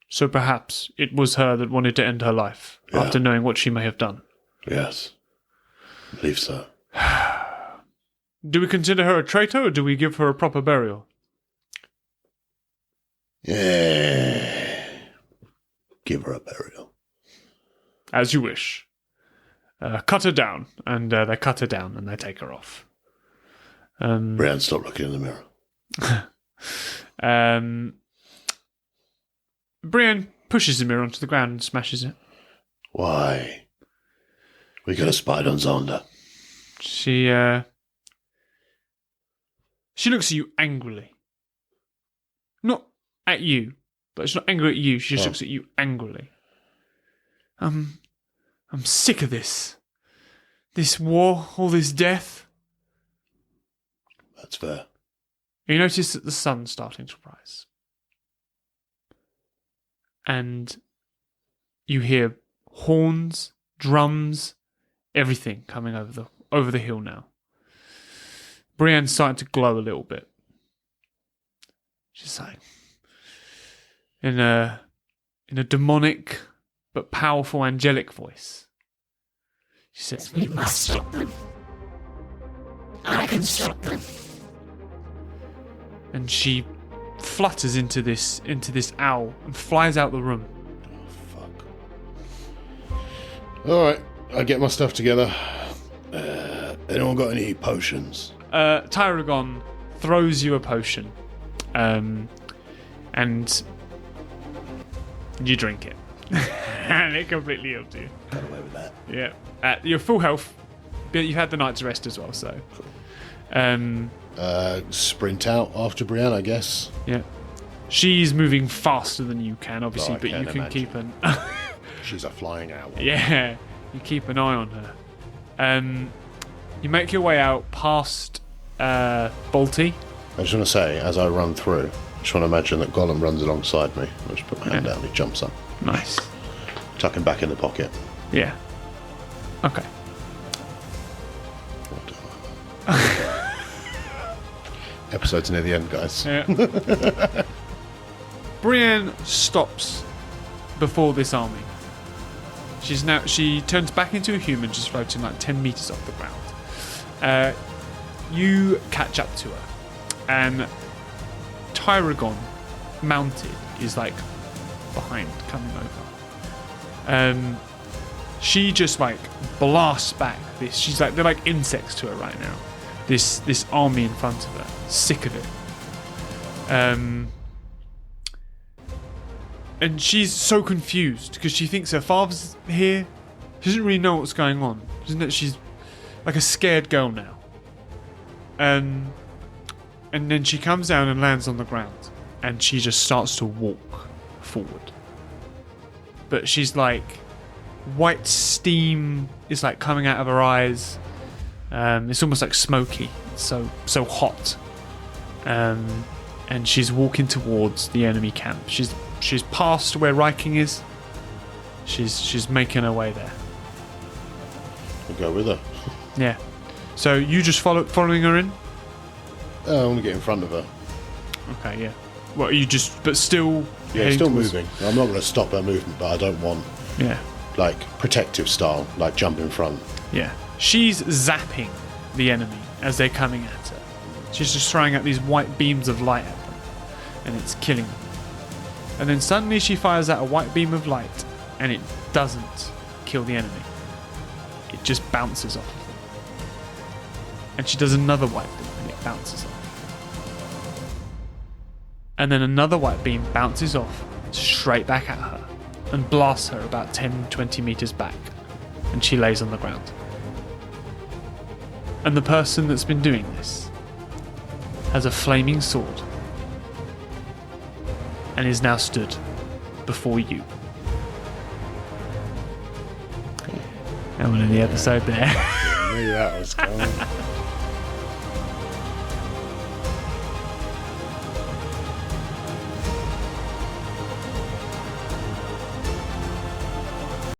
Speaker 3: So perhaps it was her that wanted to end her life after knowing what she may have done.
Speaker 4: Yes. I believe so.
Speaker 3: Do we consider her a traitor or do we give her a proper burial?
Speaker 4: Yeah. Give her a burial.
Speaker 3: As you wish. Cut her down. And they cut her down and they take her off.
Speaker 4: Brienne, stop looking in the mirror.
Speaker 3: Brienne pushes the mirror onto the ground and smashes it.
Speaker 4: Why? We could have spied on Xander.
Speaker 3: She looks at you angrily. Not at you, but she's not angry at you. She just looks at you angrily. I'm sick of this. This war, all this death.
Speaker 4: That's fair.
Speaker 3: You notice that the sun's starting to rise. And you hear horns, drums, everything coming over the hill now. Brienne's starting to glow a little bit. She's like, in a demonic but powerful angelic voice. She says,
Speaker 6: We must stop them. I can stop them.
Speaker 3: And she flutters into this owl and flies out the room.
Speaker 2: Oh, fuck. Alright, I get my stuff together.
Speaker 4: Anyone got any potions?
Speaker 3: Tyragon throws you a potion. And you drink it. And it completely helps you.
Speaker 4: Got away with that.
Speaker 3: Yeah. You're full health, but you had the night's rest as well, so.
Speaker 2: Sprint out after Brienne, I guess.
Speaker 3: Yeah. She's moving faster than you can, obviously,
Speaker 2: Oh, I
Speaker 3: but you
Speaker 2: can
Speaker 3: can
Speaker 2: imagine.
Speaker 3: keep an...
Speaker 2: She's a flying owl.
Speaker 3: Yeah, you keep an eye on her. You make your way out past Balti.
Speaker 2: I just want to say, as I run through, I just want to imagine that Gollum runs alongside me. I just put my hand down, he jumps up.
Speaker 3: Nice.
Speaker 2: Tuck him back in the pocket.
Speaker 3: Yeah. Okay.
Speaker 2: Episode's near the end, guys.
Speaker 3: Yeah. Brienne stops before this army. She turns back into a human, just floating like 10 meters off the ground. You catch up to her, and Tyragon, mounted, is like behind, coming over. She just like blasts back this. She's like, they're like insects to her right now. This army in front of her, sick of it. And she's so confused because she thinks her father's here, She doesn't really know what's going on. She's like a scared girl now. And then she comes down and lands on the ground, and she just starts to walk forward. But she's like, white steam is like coming out of her eyes. It's almost like smoky. It's so hot. And she's walking towards the enemy camp. She's past where Riking is. She's making her way there.
Speaker 2: We'll go with her.
Speaker 3: Yeah. So you just following her in?
Speaker 2: I want to get in front of her.
Speaker 3: Okay, yeah. Well, you just, but still.
Speaker 2: Yeah, still moving. I'm not going to stop her movement, but I don't want.
Speaker 3: Yeah.
Speaker 2: Like protective style, like jump in front.
Speaker 3: Yeah. She's zapping the enemy as they're coming at her. She's just throwing out these white beams of light at them, and it's killing them. And then suddenly she fires out a white beam of light, and it doesn't kill the enemy. It just bounces off of them. And she does another white beam, and it bounces off. And then another white beam bounces off straight back at her and blasts her about 10-20 meters back, and she lays on the ground. And the person that's been doing this has a flaming sword and is now stood before you. And we're in the episode there.
Speaker 2: I knew that was coming.